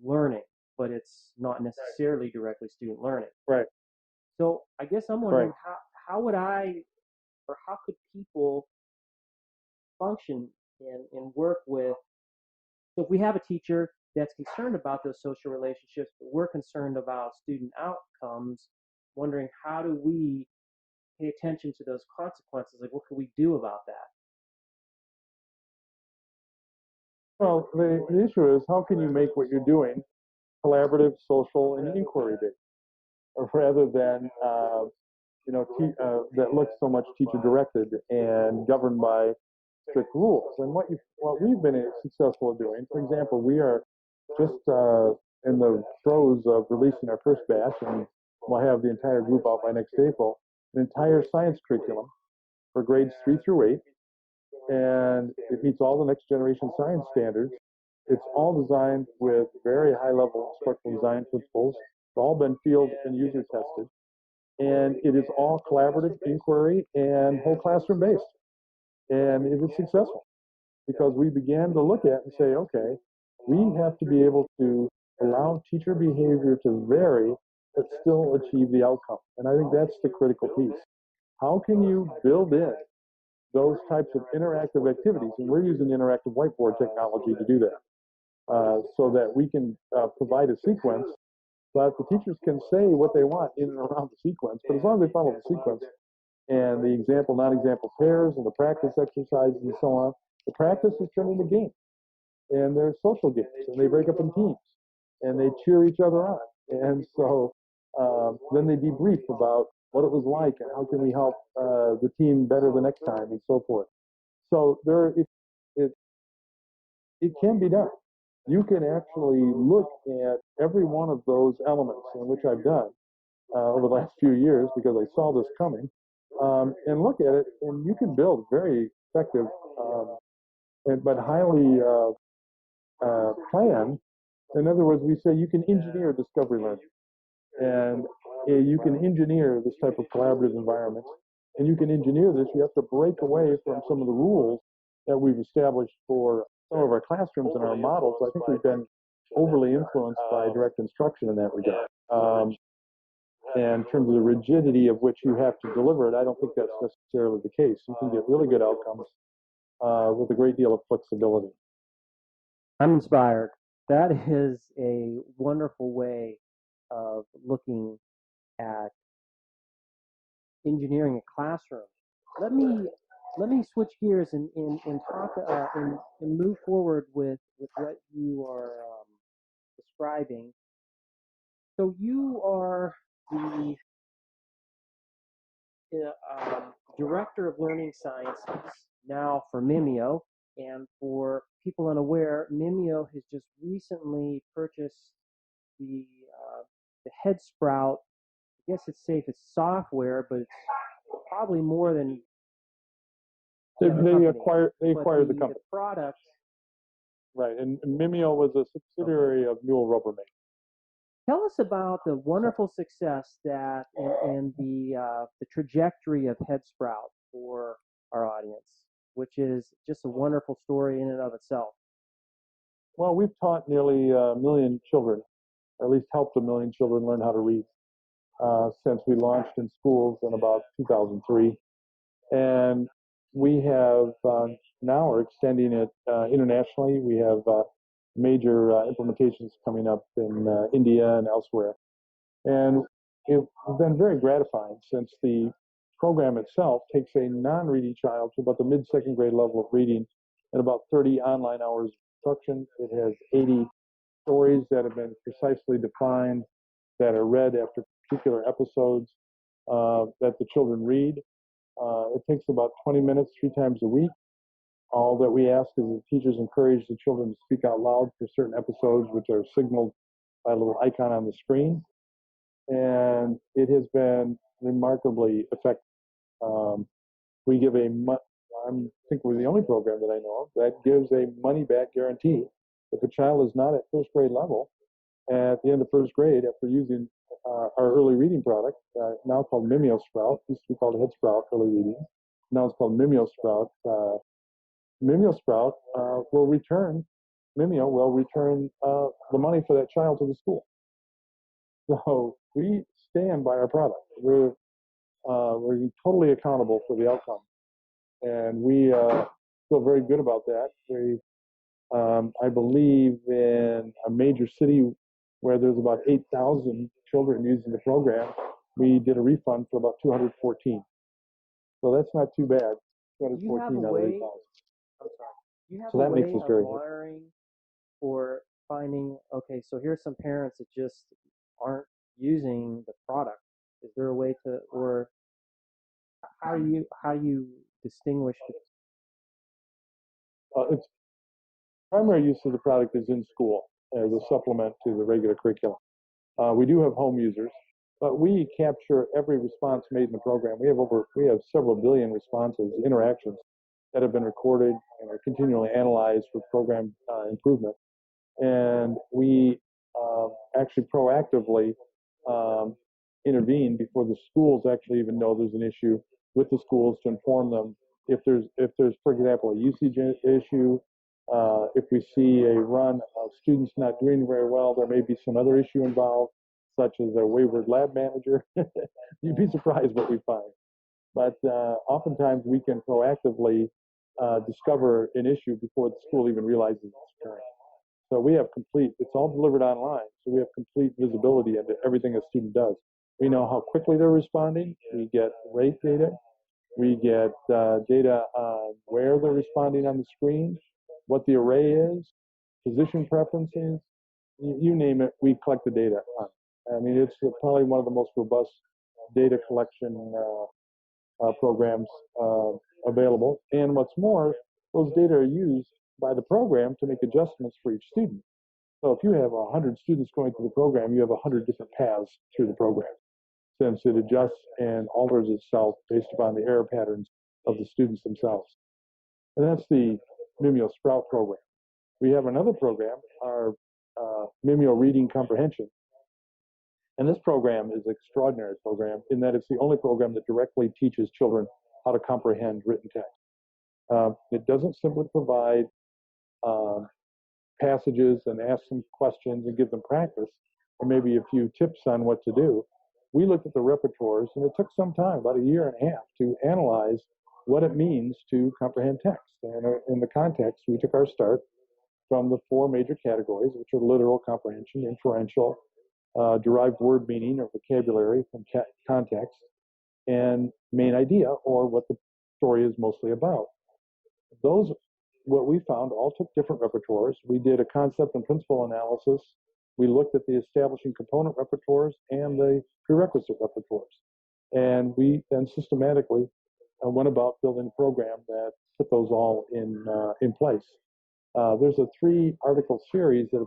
learning, but it's not necessarily directly student learning. Right. So I guess I'm wondering how would I, or how could people function and work with, so if we have a teacher that's concerned about those social relationships, but we're concerned about student outcomes, wondering how do we pay attention to those consequences? Like, what can we do about that? Well, the issue is how can you make what you're doing collaborative, social, and inquiry-based, rather than that looks so much teacher-directed and governed by strict rules. And what we've been successful at doing, for example, we are just in the throes of releasing our first batch, and we'll have the entire group out by next April, an entire science curriculum for grades 3 through 8, and it meets all the next generation science standards. It's all designed with very high-level instructional design principles. It's all been field and user tested, and it is all collaborative inquiry and whole classroom based. And it was successful because we began to look at and say, okay, we have to be able to allow teacher behavior to vary but still achieve the outcome. And I think that's the critical piece. How can you build in those types of interactive activities? And we're using interactive whiteboard technology to do that, so that we can provide a sequence that the teachers can say what they want in and around the sequence. But as long as they follow the sequence, and the example, non-example pairs, and the practice exercises, and so on. The practice is turned into games, and they're social games, and they break up in teams, and they cheer each other on. And so then they debrief about what it was like, and how can we help the team better the next time, and so forth. So it can be done. You can actually look at every one of those elements, in which I've done over the last few years because I saw this coming. And look at it, and you can build very effective, but highly planned. In other words, we say you can engineer discovery learning, and you can engineer this type of collaborative environment, and you can engineer this. You have to break away from some of the rules that we've established for some of our classrooms and our models. I think we've been overly influenced by direct instruction in that regard. And in terms of the rigidity of which you have to deliver it, I don't think that's necessarily the case. You can get really good outcomes with a great deal of flexibility. I'm inspired. That is a wonderful way of looking at engineering a classroom. Let me switch gears and talk and move forward with what you are describing. So you are the Director of Learning Sciences now for Mimeo, and for people unaware, Mimeo has just recently purchased the HeadSprout. I guess it's safe. It's software, but it's probably more than They acquired the company. The product. Right, and Mimeo was a subsidiary of Newell Rubbermaid. Tell us about the wonderful success that and the trajectory of HeadSprout for our audience, which is just a wonderful story in and of itself. Well, we've taught nearly a million children, or at least helped a million children learn how to read since we launched in schools in about 2003. And we have now are extending it internationally. We have major implementations coming up in India and elsewhere. And it's been very gratifying since the program itself takes a non-reading child to about the mid-second grade level of reading and about 30 online hours of instruction. It has 80 stories that have been precisely defined, that are read after particular episodes that the children read. It takes about 20 minutes 3 times a week. All that we ask is that teachers encourage the children to speak out loud for certain episodes, which are signaled by a little icon on the screen. And it has been remarkably effective. We give I think we're the only program that I know of that gives a money-back guarantee. If a child is not at first grade level, at the end of first grade, after using our early reading product, now called MimioSprout, used to be called HeadSprout Early Reading, now it's called MimioSprout. MimioSprout will return the money for that child to the school. So we stand by our product. We're totally accountable for the outcome, and we feel very good about that. I believe in a major city where there's about 8,000 children using the program, we did a refund for about 214. So that's not too bad. 214 out of 8,000. I'm sorry. Do you have So that a makes way us of very happy. monitoring or finding, okay, so here's some parents that just aren't using the product. Is there a way to, or how do you distinguish? Its primary use of the product is in school as a supplement to the regular curriculum. We do have home users, but we capture every response made in the program. We have several billion responses, interactions that have been recorded and are continually analyzed for program improvement. And we actually proactively intervene before the schools actually even know there's an issue with the schools to inform them if there's, for example, a usage issue. If we see a run of students not doing very well, there may be some other issue involved, such as a wayward lab manager. You'd be surprised what we find. But oftentimes we can proactively discover an issue before the school even realizes it's occurring. So we have it's all delivered online, so we have complete visibility into everything a student does. We know how quickly they're responding. We get rate data. We get data on where they're responding on the screen, what the array is, position preferences, you name it, we collect the data on. I mean, it's probably one of the most robust data collection programs available. And what's more, those data are used by the program to make adjustments for each student. So if you have 100 students going through the program, you have 100 different paths through the program, since it adjusts and alters itself based upon the error patterns of the students themselves. And that's the MimioSprout program. We have another program, our Mimio Reading Comprehension. And this program is an extraordinary program in that it's the only program that directly teaches children how to comprehend written text. It doesn't simply provide passages and ask them questions and give them practice, or maybe a few tips on what to do. We looked at the repertoires, and it took some time, about a year and a half, to analyze what it means to comprehend text. And in the context, we took our start from the 4 major categories, which are literal comprehension, inferential, derived word meaning or vocabulary from context, and main idea, or what the story is mostly about. Those, what we found, all took different repertoires. We did a concept and principle analysis. We looked at the establishing component repertoires and the prerequisite repertoires. And we then systematically went about building a program that put those all in place. There's a 3-article series that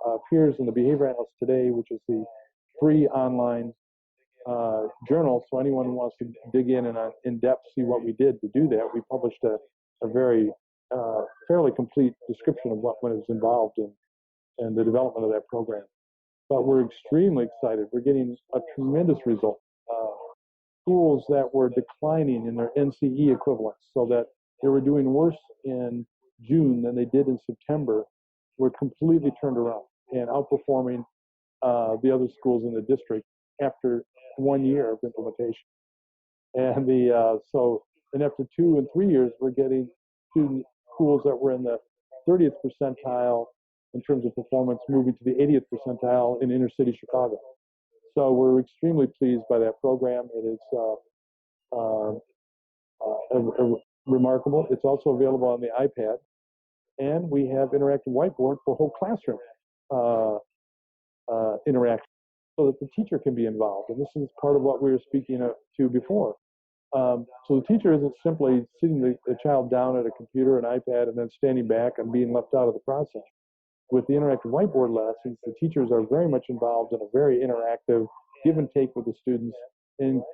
appears in the Behavior Analyst Today, which is the free online journal. So anyone who wants to dig in and in depth see what we did to do that, we published a very fairly complete description of what was involved in the development of that program. but we're extremely excited. We're getting a tremendous result. Schools that were declining in their NCE equivalents, so that they were doing worse in June than they did in September, were completely turned around and outperforming the other schools in the district after 1 year of implementation. And so after 2 and 3 years, we're getting schools that were in the 30th percentile in terms of performance, moving to the 80th percentile in inner city Chicago. So we're extremely pleased by that program. It is remarkable. It's also available on the iPad, and we have interactive whiteboard for whole classroom interaction, so that the teacher can be involved. And this is part of what we were speaking to before. So the teacher isn't simply sitting the child down at a computer, an iPad, and then standing back and being left out of the process. With the interactive whiteboard lessons, the teachers are very much involved in a very interactive give and take with the students, and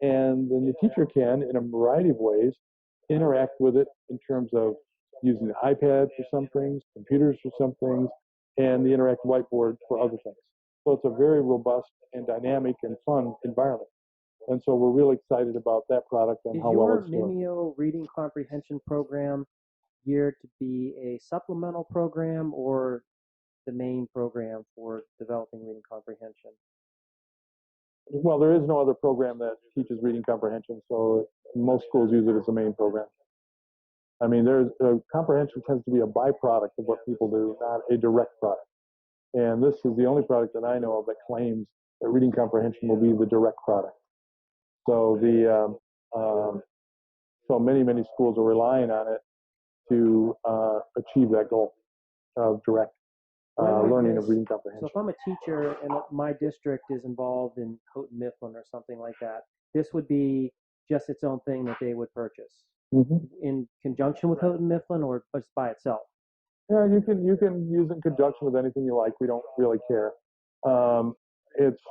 then the teacher can, in a variety of ways, interact with it in terms of using the iPad for some things, computers for some things, and the interactive whiteboard for other things. So it's a very robust and dynamic and fun environment. And so we're really excited about that product and how well it's doing. Is your Mimio reading comprehension program geared to be a supplemental program or the main program for developing reading comprehension? Well, there is no other program that teaches reading comprehension, so most schools use it as the main program. I mean, comprehension tends to be a byproduct of what people do, not a direct product. And this is the only product that I know of that claims that reading comprehension will be the direct product. So so many schools are relying on it to achieve that goal of direct learning of reading comprehension. So if I'm a teacher and my district is involved in Houghton Mifflin or something like that, this would be just its own thing that they would purchase in conjunction with Houghton Mifflin, or just by itself? Yeah, you can use it in conjunction with anything you like. We don't really care. It's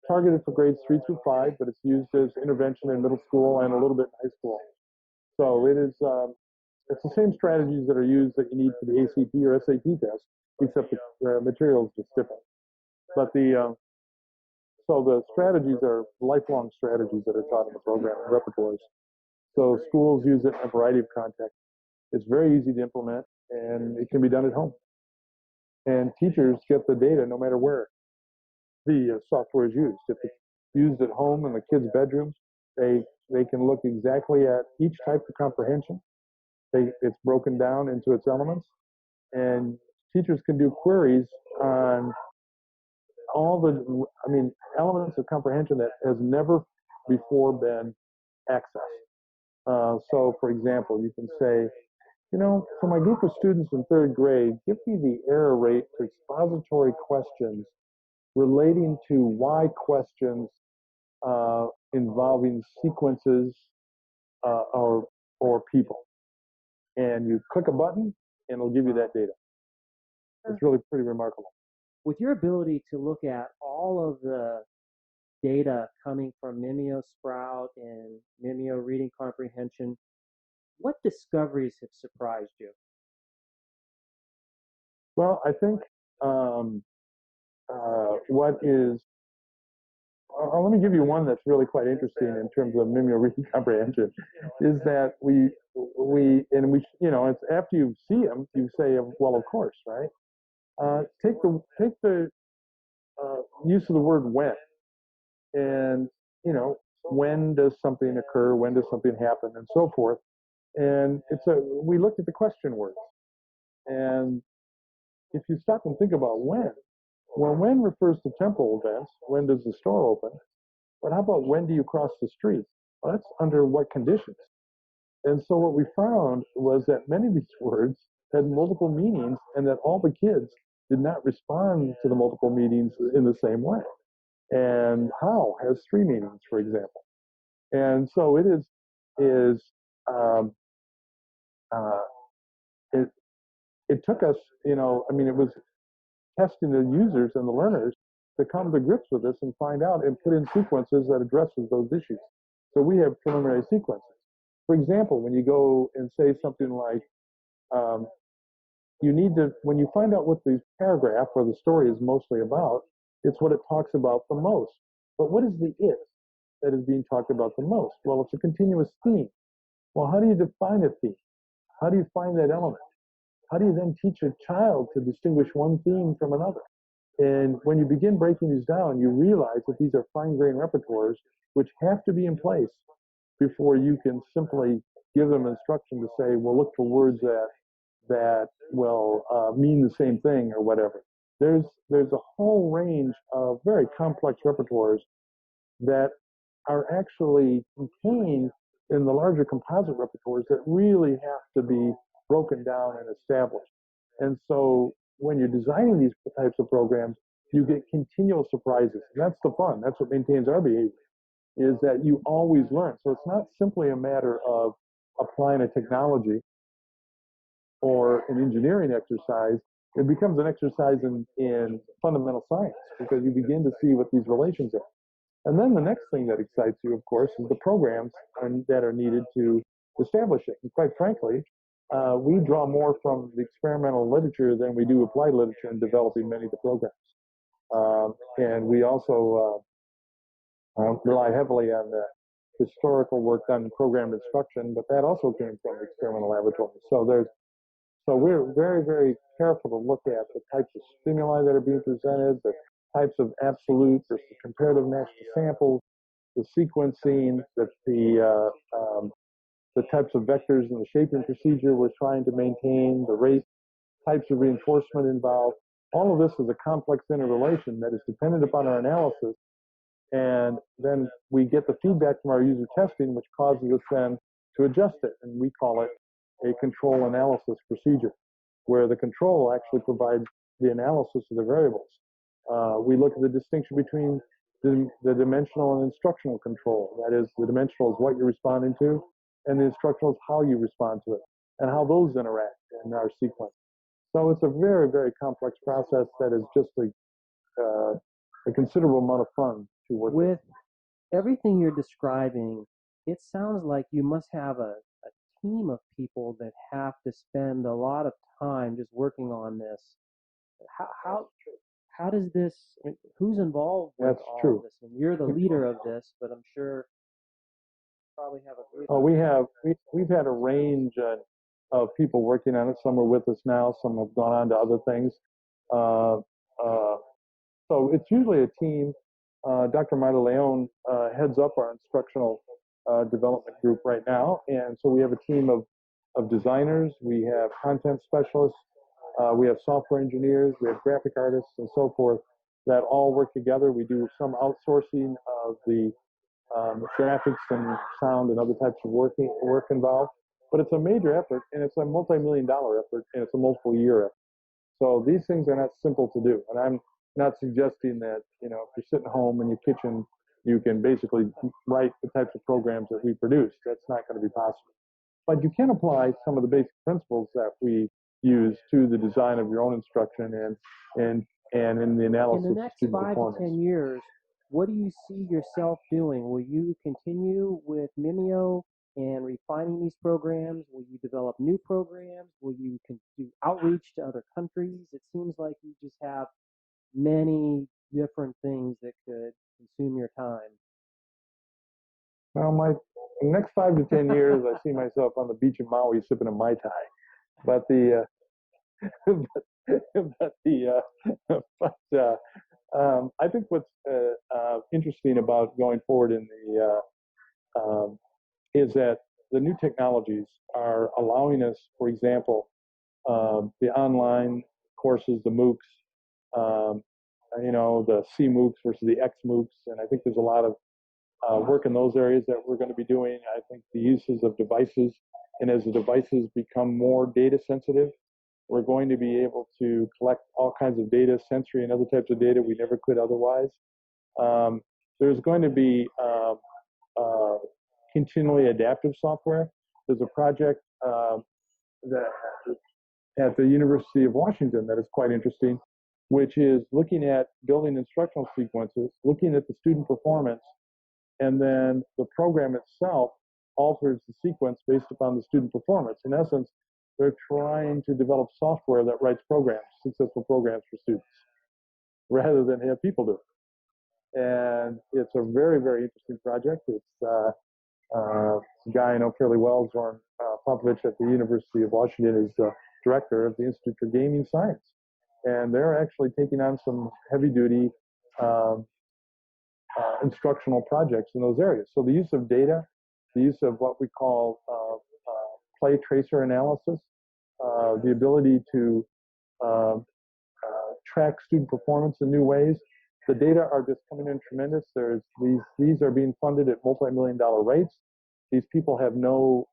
targeted for grades 3 through 5, but it's used as intervention in middle school and a little bit in high school. So it is. It's the same strategies that are used that you need for the ACT or SAT test, except the material is just different. But so the strategies are lifelong strategies that are taught in the program and repertoires. So schools use it in a variety of contexts. It's very easy to implement, and it can be done at home. And teachers get the data no matter where the software is used. If it's used at home in the kids' bedrooms, they can look exactly at each type of comprehension. It's broken down into its elements, and teachers can do queries on all the elements of comprehension that has never before been accessed. So, for example, you can say, for my group of students in 3rd grade, give me the error rate for expository questions relating to why questions involving sequences or people. And you click a button, and it'll give you that data. It's really pretty remarkable. With your ability to look at all of the data coming from Mimio Sprout and Mimio Reading Comprehension, what discoveries have surprised you? Well, I think let me give you one that's really quite interesting in terms of Mimio Reading Comprehension, is that it's after you see them, you say, well, of course, right? Take the use of the word when, and when does something occur, when does something happen, and so forth. And we looked at the question words, and if you stop and think about when refers to temporal events. When does the store open? But how about when do you cross the street? Well, that's under what conditions? And so what we found was that many of these words had multiple meanings, and that all the kids did not respond to the multiple meanings in the same way. And how has 3 meanings, for example. And so it took us, it was testing the users and the learners to come to grips with this and find out and put in sequences that addresses those issues. So we have preliminary sequences. For example, when you go and say something like, you need to, when you find out what the paragraph or the story is mostly about, it's what it talks about the most. But what is the it that is being talked about the most? Well, it's a continuous theme. Well, how do you define a theme? How do you find that element? How do you then teach a child to distinguish one theme from another? And when you begin breaking these down, you realize that these are fine-grained repertoires which have to be in place before you can simply give them instruction to say, well, look for words that will mean the same thing or whatever. There's a whole range of very complex repertoires that are actually contained in the larger composite repertoires that really have to be broken down and established. And so when you're designing these types of programs, you get continual surprises. And that's the fun. That's what maintains our behavior, is that you always learn. So it's not simply a matter of applying a technology or an engineering exercise. It becomes an exercise in fundamental science, because you begin to see what these relations are. And then the next thing that excites you, of course, is the programs that are needed to establish it. And quite frankly, we draw more from the experimental literature than we do applied literature in developing many of the programs. And we also rely heavily on the historical work done in program instruction, but that also came from the experimental laboratory. So we're very, very careful to look at the types of stimuli that are being presented, the types of absolute versus comparative matched samples, the sequencing, the types of vectors and the shaping procedure we're trying to maintain, the rate, types of reinforcement involved. All of this is a complex interrelation that is dependent upon our analysis. And then we get the feedback from our user testing, which causes us then to adjust it. And we call it a control analysis procedure, where the control actually provides the analysis of the variables. We look at the distinction between the dimensional and instructional control. That is, the dimensional is what you're responding to, and the instructional is how you respond to it, and how those interact in our sequence. So it's a very, very complex process that is just a considerable amount of fun to work with. With everything you're describing, it sounds like you must have a team of people that have to spend a lot of time just working on this. How does this, who's involved with That's all true. of this? And you're the leader of this, but I'm sure you probably have a group. Oh, we've had a range of people working on it. Some are with us now, some have gone on to other things. So it's usually a team. Dr. Layng heads up our instructional development group right now, and so we have a team of designers, we have content specialists, we have software engineers, we have graphic artists, and so forth, that all work together. We do some outsourcing of the graphics and sound and other types of work involved, but it's a major effort, and it's a multi-million-dollar effort, and it's a multiple-year effort. So these things are not simple to do, and I'm not suggesting that, if you're sitting home in your kitchen, you can basically write the types of programs that we produce. That's not going to be possible. But you can apply some of the basic principles that we use to the design of your own instruction and in the analysis In the next of student 5 to performance. 10 years, what do you see yourself doing? Will you continue with Mimeo and refining these programs? Will you develop new programs? Will you do outreach to other countries? It seems like you just have many different things that could consume your time. Well, in the next 5 to 10 years, I see myself on the beach in Maui sipping a Mai Tai. But I think what's interesting about going forward is that the new technologies are allowing us, for example, the online courses, the MOOCs, the C MOOCs versus the X MOOCs, and I think there's a lot of work in those areas that we're going to be doing. I think the uses of devices, and as the devices become more data sensitive, we're going to be able to collect all kinds of data, sensory and other types of data we never could otherwise. There's going to be continually adaptive software. There's a project that at the University of Washington that is quite interesting, which is looking at building instructional sequences, looking at the student performance, and then the program itself alters the sequence based upon the student performance. In essence, They're trying to develop software that writes programs, successful programs for students, rather than have people do it. And it's a very, very interesting project. It's a guy I know fairly well, Zoran Popovich at the University of Washington, is the director of the Institute for Gaming Science. And they're actually taking on some heavy-duty instructional projects in those areas. So the use of data, the use of what we call play tracer analysis, the ability to track student performance in new ways. The data are just coming in tremendous. These are being funded at multi-million-dollar rates. These people have no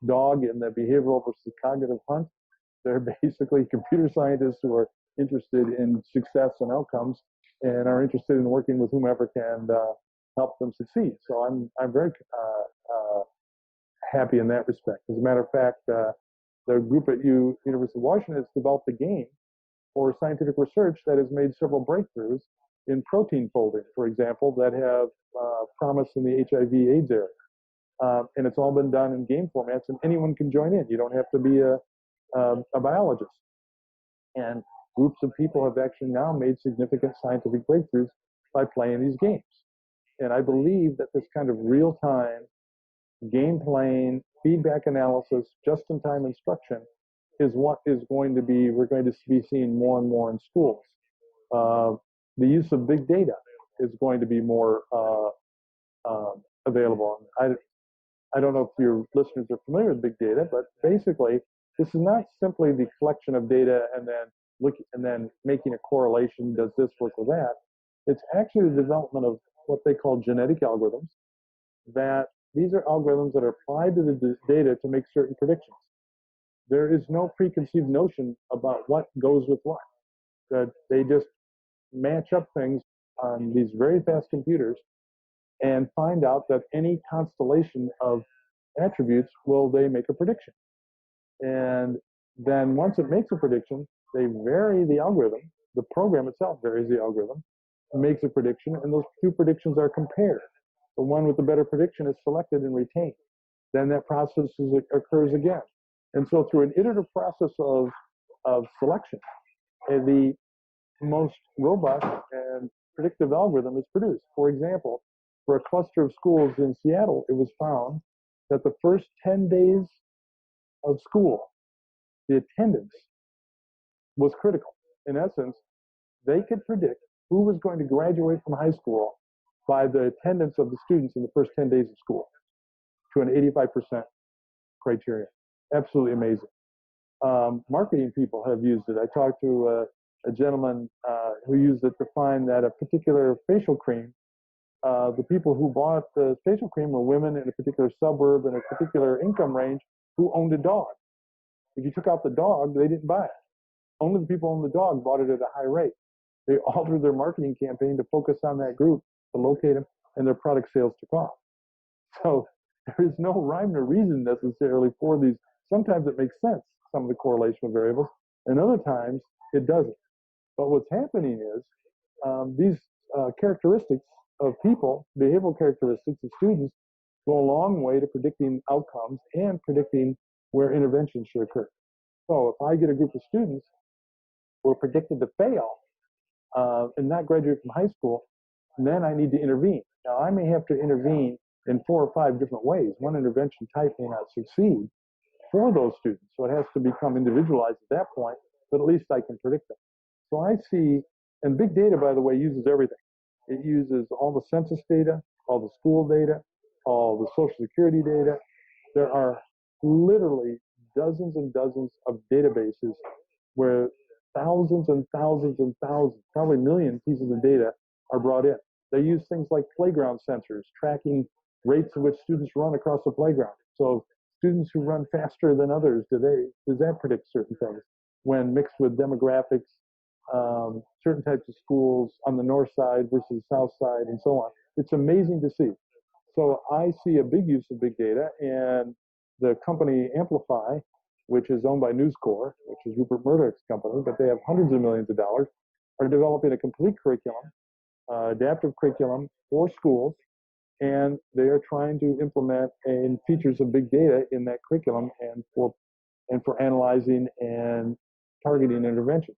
dog in the behavioral versus cognitive hunt. They're basically computer scientists who are interested in success and outcomes, and are interested in working with whomever can help them succeed. So I'm very happy in that respect. As a matter of fact, the group at University of Washington has developed a game for scientific research that has made several breakthroughs in protein folding, for example, that have promise in the HIV/AIDS area. And it's all been done in game formats, and anyone can join in. You don't have to be a biologist. And groups of people have actually now made significant scientific breakthroughs by playing these games. And I believe that this kind of real-time game playing, feedback analysis, just-in-time instruction is what is going to be, we're going to be seeing more and more in schools. The use of big data is going to be more available. I don't know if your listeners are familiar with big data, but basically, this is not simply the collection of data and then making a correlation, does this work with that? It's actually the development of what they call genetic algorithms, that these are algorithms that are applied to the data to make certain predictions. There is no preconceived notion about what goes with what. That they just match up things on these very fast computers and find out that any constellation of attributes they make a prediction. And then once it makes a prediction, they vary the algorithm. The program itself varies the algorithm, makes a prediction, and those two predictions are compared. The one with the better prediction is selected and retained. Then that process occurs again. And so through an iterative process of selection, the most robust and predictive algorithm is produced. For example, for a cluster of schools in Seattle, it was found that the first 10 days of school, the attendance was critical. In essence, they could predict who was going to graduate from high school by the attendance of the students in the first 10 days of school to an 85% criteria. Absolutely amazing. Marketing people have used it. I talked to a gentleman who used it to find that a particular facial cream, the people who bought the facial cream were women in a particular suburb in a particular income range who owned a dog. If you took out the dog, they didn't buy it. Only the people who owned the dog bought it at a high rate. They altered their marketing campaign to focus on that group, to locate them, and their product sales took off. So there is no rhyme or reason necessarily for these. Sometimes it makes sense, some of the correlational variables, and other times it doesn't. But what's happening is these characteristics of people, behavioral characteristics of students, go a long way to predicting outcomes and predicting where intervention should occur. So if I get a group of students who are predicted to fail and not graduate from high school, then I need to intervene. Now, I may have to intervene in 4 or 5 different ways. One intervention type may not succeed for those students, so it has to become individualized at that point, but at least I can predict them. So I see, and big data, by the way, uses everything. It uses all the census data, all the school data, all the Social Security data. There are literally dozens and dozens of databases where thousands and thousands and thousands, probably million pieces of data are brought in. They use things like playground sensors, tracking rates at which students run across the playground. So students who run faster than others, does that predict certain things? When mixed with demographics, certain types of schools on the north side versus south side, and so on. It's amazing to see. So I see a big use of big data, and the company Amplify, which is owned by News Corp, which is Rupert Murdoch's company, but they have hundreds of millions of dollars, are developing a complete curriculum, adaptive curriculum for schools, and they are trying to implement features of big data in that curriculum and for and for analyzing and targeting intervention.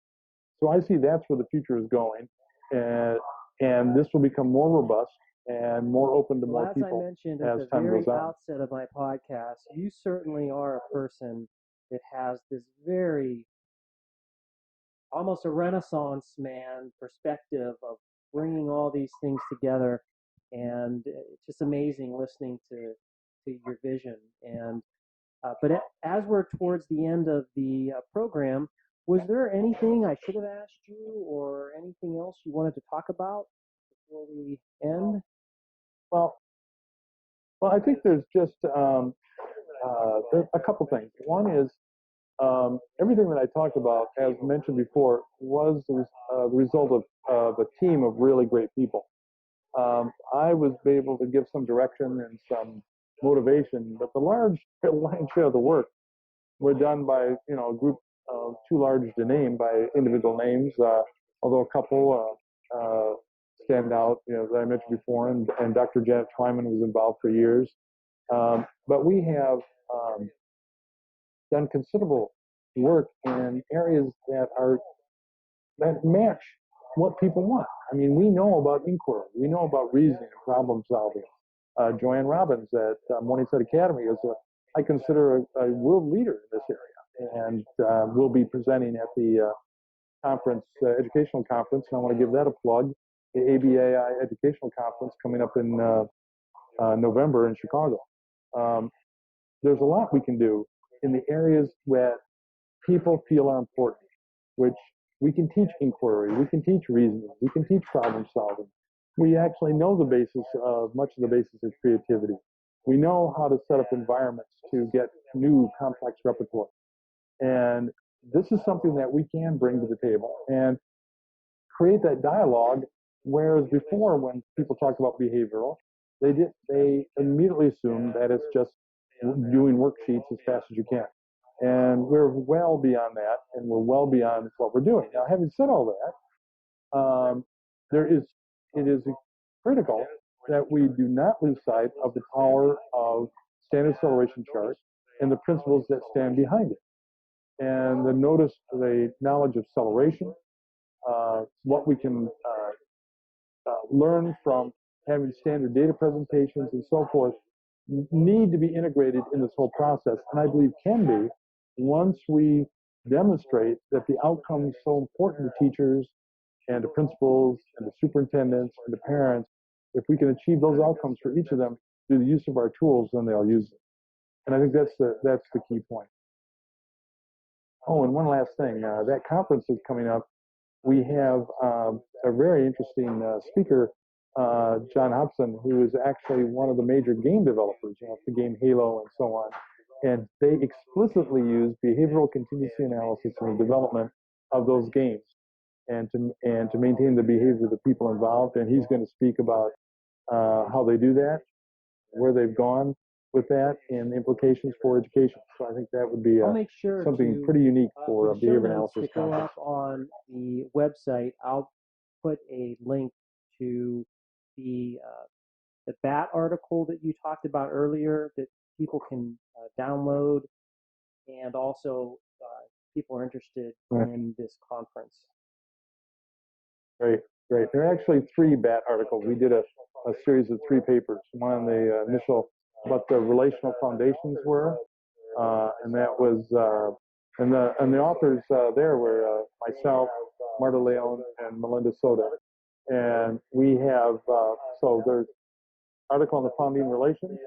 So I see that's where the future is going, and this will become more robust and more open to more people as I mentioned at the very outset of my podcast, you certainly are a person that has this very, almost a Renaissance man perspective of bringing all these things together, and it's just amazing listening to your vision. And but as we're towards the end of the program, was there anything I should have asked you, or anything else you wanted to talk about before we end? Well, I think there's just there's a couple things. One is everything that I talked about, as mentioned before, was the result of a team of really great people. I was able to give some direction and some motivation, but the lion's share of the work were done by a group too large to name by individual names, although a couple stand out, as I mentioned before, and Dr. Janet Twyman was involved for years. But we have done considerable work in areas that match what people want. I mean, we know about inquiry, we know about reasoning and problem solving. Joanne Robbins at Morningside Academy I consider a world leader in this area, and will be presenting at the conference, educational conference, and I want to give that a plug, the ABAI Educational Conference coming up in November in Chicago. There's a lot we can do in the areas where people feel are important, which we can teach inquiry, we can teach reasoning, we can teach problem solving. We actually know much of the basis of creativity. We know how to set up environments to get new complex repertoire. And this is something that we can bring to the table and create that dialogue, whereas before when people talk about behavioral, they immediately assume that it's just doing worksheets as fast as you can. And we're well beyond that, and we're well beyond what we're doing. Now, having said all that, it is critical that we do not lose sight of the power of standard acceleration charts and the principles that stand behind it. And the knowledge of acceleration, what we can learn from having standard data presentations and so forth, need to be integrated in this whole process, and I believe can be, once we demonstrate that the outcomes so important to teachers and to principals and to superintendents and to parents. If we can achieve those outcomes for each of them through the use of our tools, then they'll use it. And I think that's the key point. Oh, and one last thing, that conference is coming up. We have a very interesting speaker, John Hobson, who is actually one of the major game developers, the game Halo and so on. And they explicitly use behavioral contingency analysis in the development of those games, and to maintain the behavior of the people involved. And he's going to speak about how they do that, where they've gone with that, and the implications for education. So I think that would be something pretty unique for a behavior analysis conference. To go up on the website, I'll put a link to the BAT article that you talked about earlier that people can download, and also people are interested in this conference. Great. There are actually 3 BAT articles. We did a series of 3 papers. One on the initial, what the relational foundations were, and that was, and the authors there were myself, Marta Leon, and Melinda Soda. And we have, so there's article on the founding relations,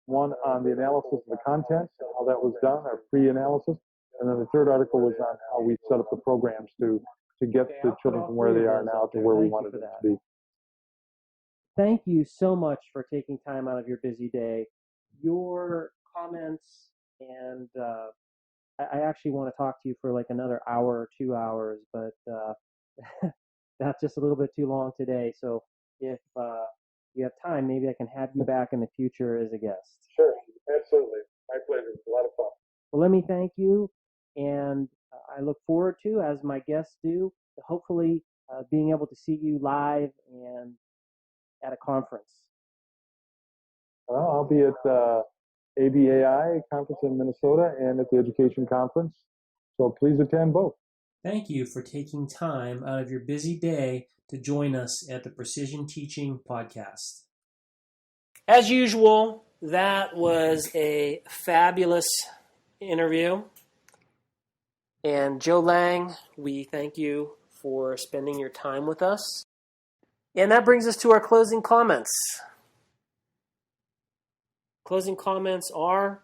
one on the analysis of the contents, and how that was done, our pre-analysis, and then the 3rd article was on how we set up the programs to get the children from where they are now to where we wanted them to be. Thank you so much for taking time out of your busy day. Your comments, and I actually want to talk to you for like another hour or 2 hours, but that's just a little bit too long today. So if you have time, maybe I can have you back in the future as a guest. Sure, absolutely. My pleasure. It was a lot of fun. Well, let me thank you, and I look forward to, as my guests do, hopefully being able to see you live and at a conference. Well, I'll be at ABAI conference in Minnesota and at the Education Conference. So please attend both. Thank you for taking time out of your busy day to join us at the Precision Teaching Podcast. As usual, that was a fabulous interview. And Joe Layng, we thank you for spending your time with us. And that brings us to our closing comments. Closing comments are,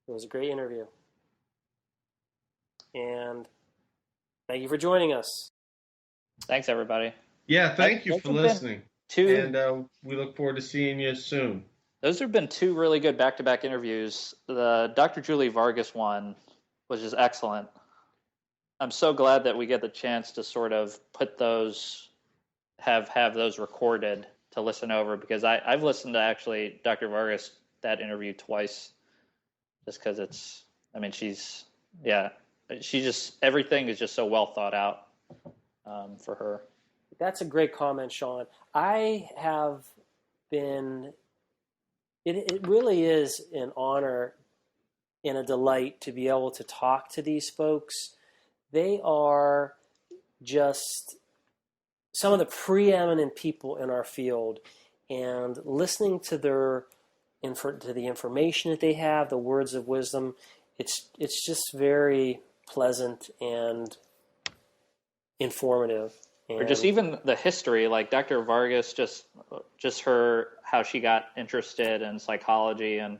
it was a great interview. And thank you for joining us. Thanks, everybody. Yeah, thank you for listening. And we look forward to seeing you soon. Those have been two really good back-to-back interviews. The Dr. Julie Vargas one was just excellent. I'm so glad that we get the chance to sort of put those, have those recorded to listen over, because I've listened to actually Dr. Vargas, that interview, twice, just because it's, I mean, she just, everything is just so well thought out for her. That's a great comment, Sean. I have been, it really is an honor and a delight to be able to talk to these folks. They are just some of the preeminent people in our field, and listening to the information that they have, the words of wisdom, it's just very pleasant and informative. Or just even the history, like Dr. Vargas, just her, how she got interested in psychology. And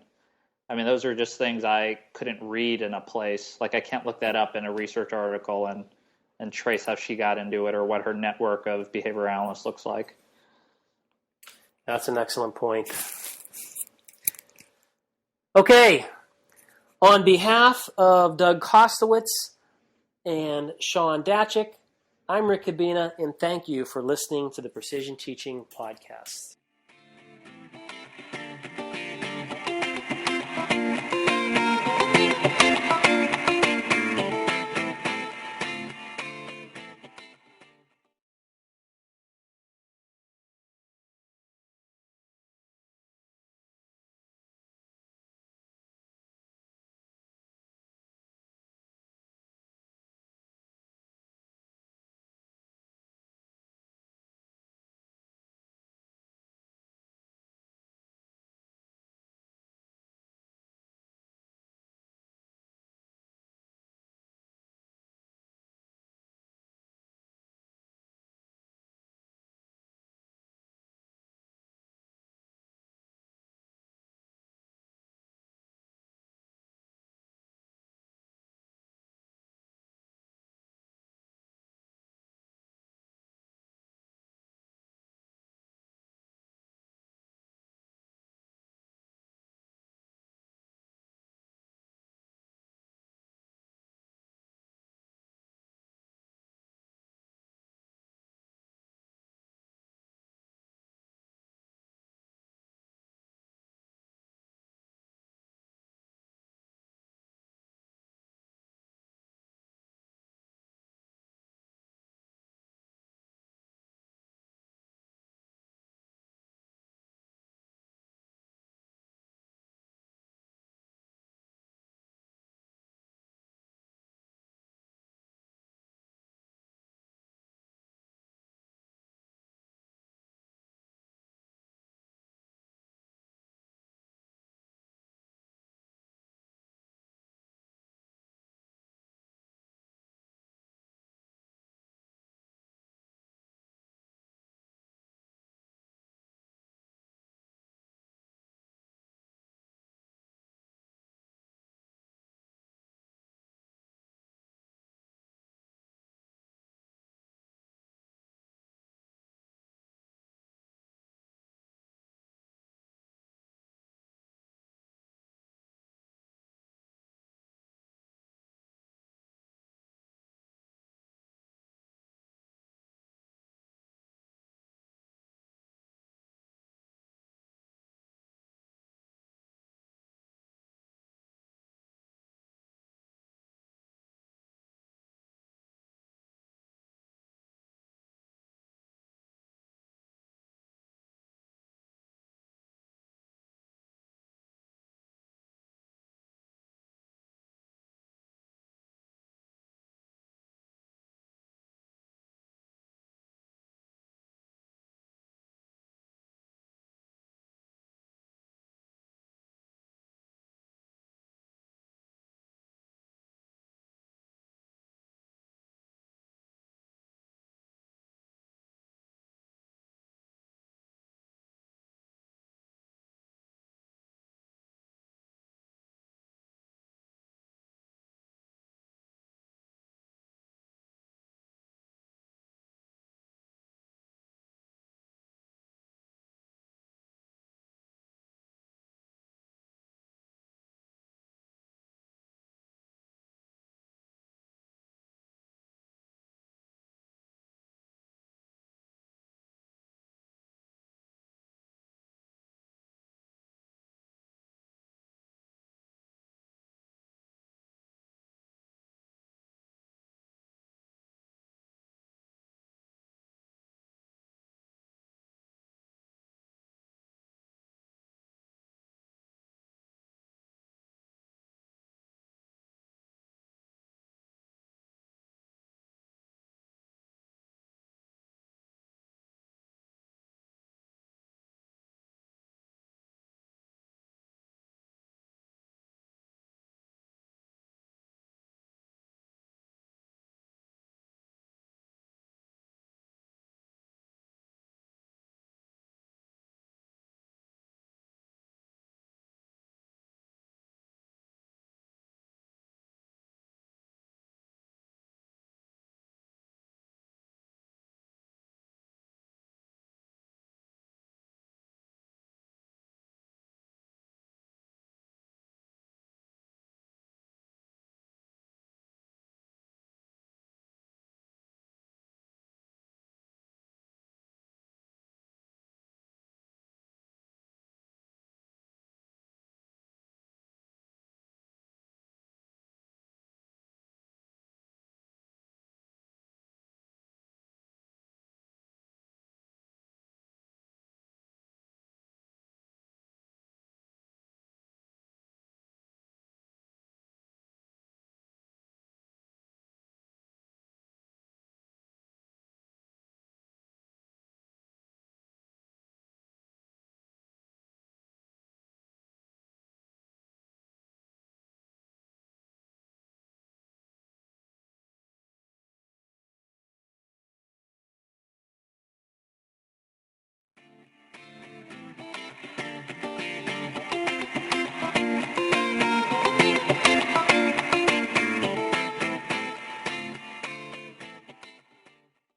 I mean, those are just things I couldn't read in a place. Like I can't look that up in a research article and trace how she got into it or what her network of behavioral analysts looks like. That's an excellent point. Okay. On behalf of Doug Kostowitz and Sean Datchick, I'm Rick Cabina, and thank you for listening to the Precision Teaching Podcast.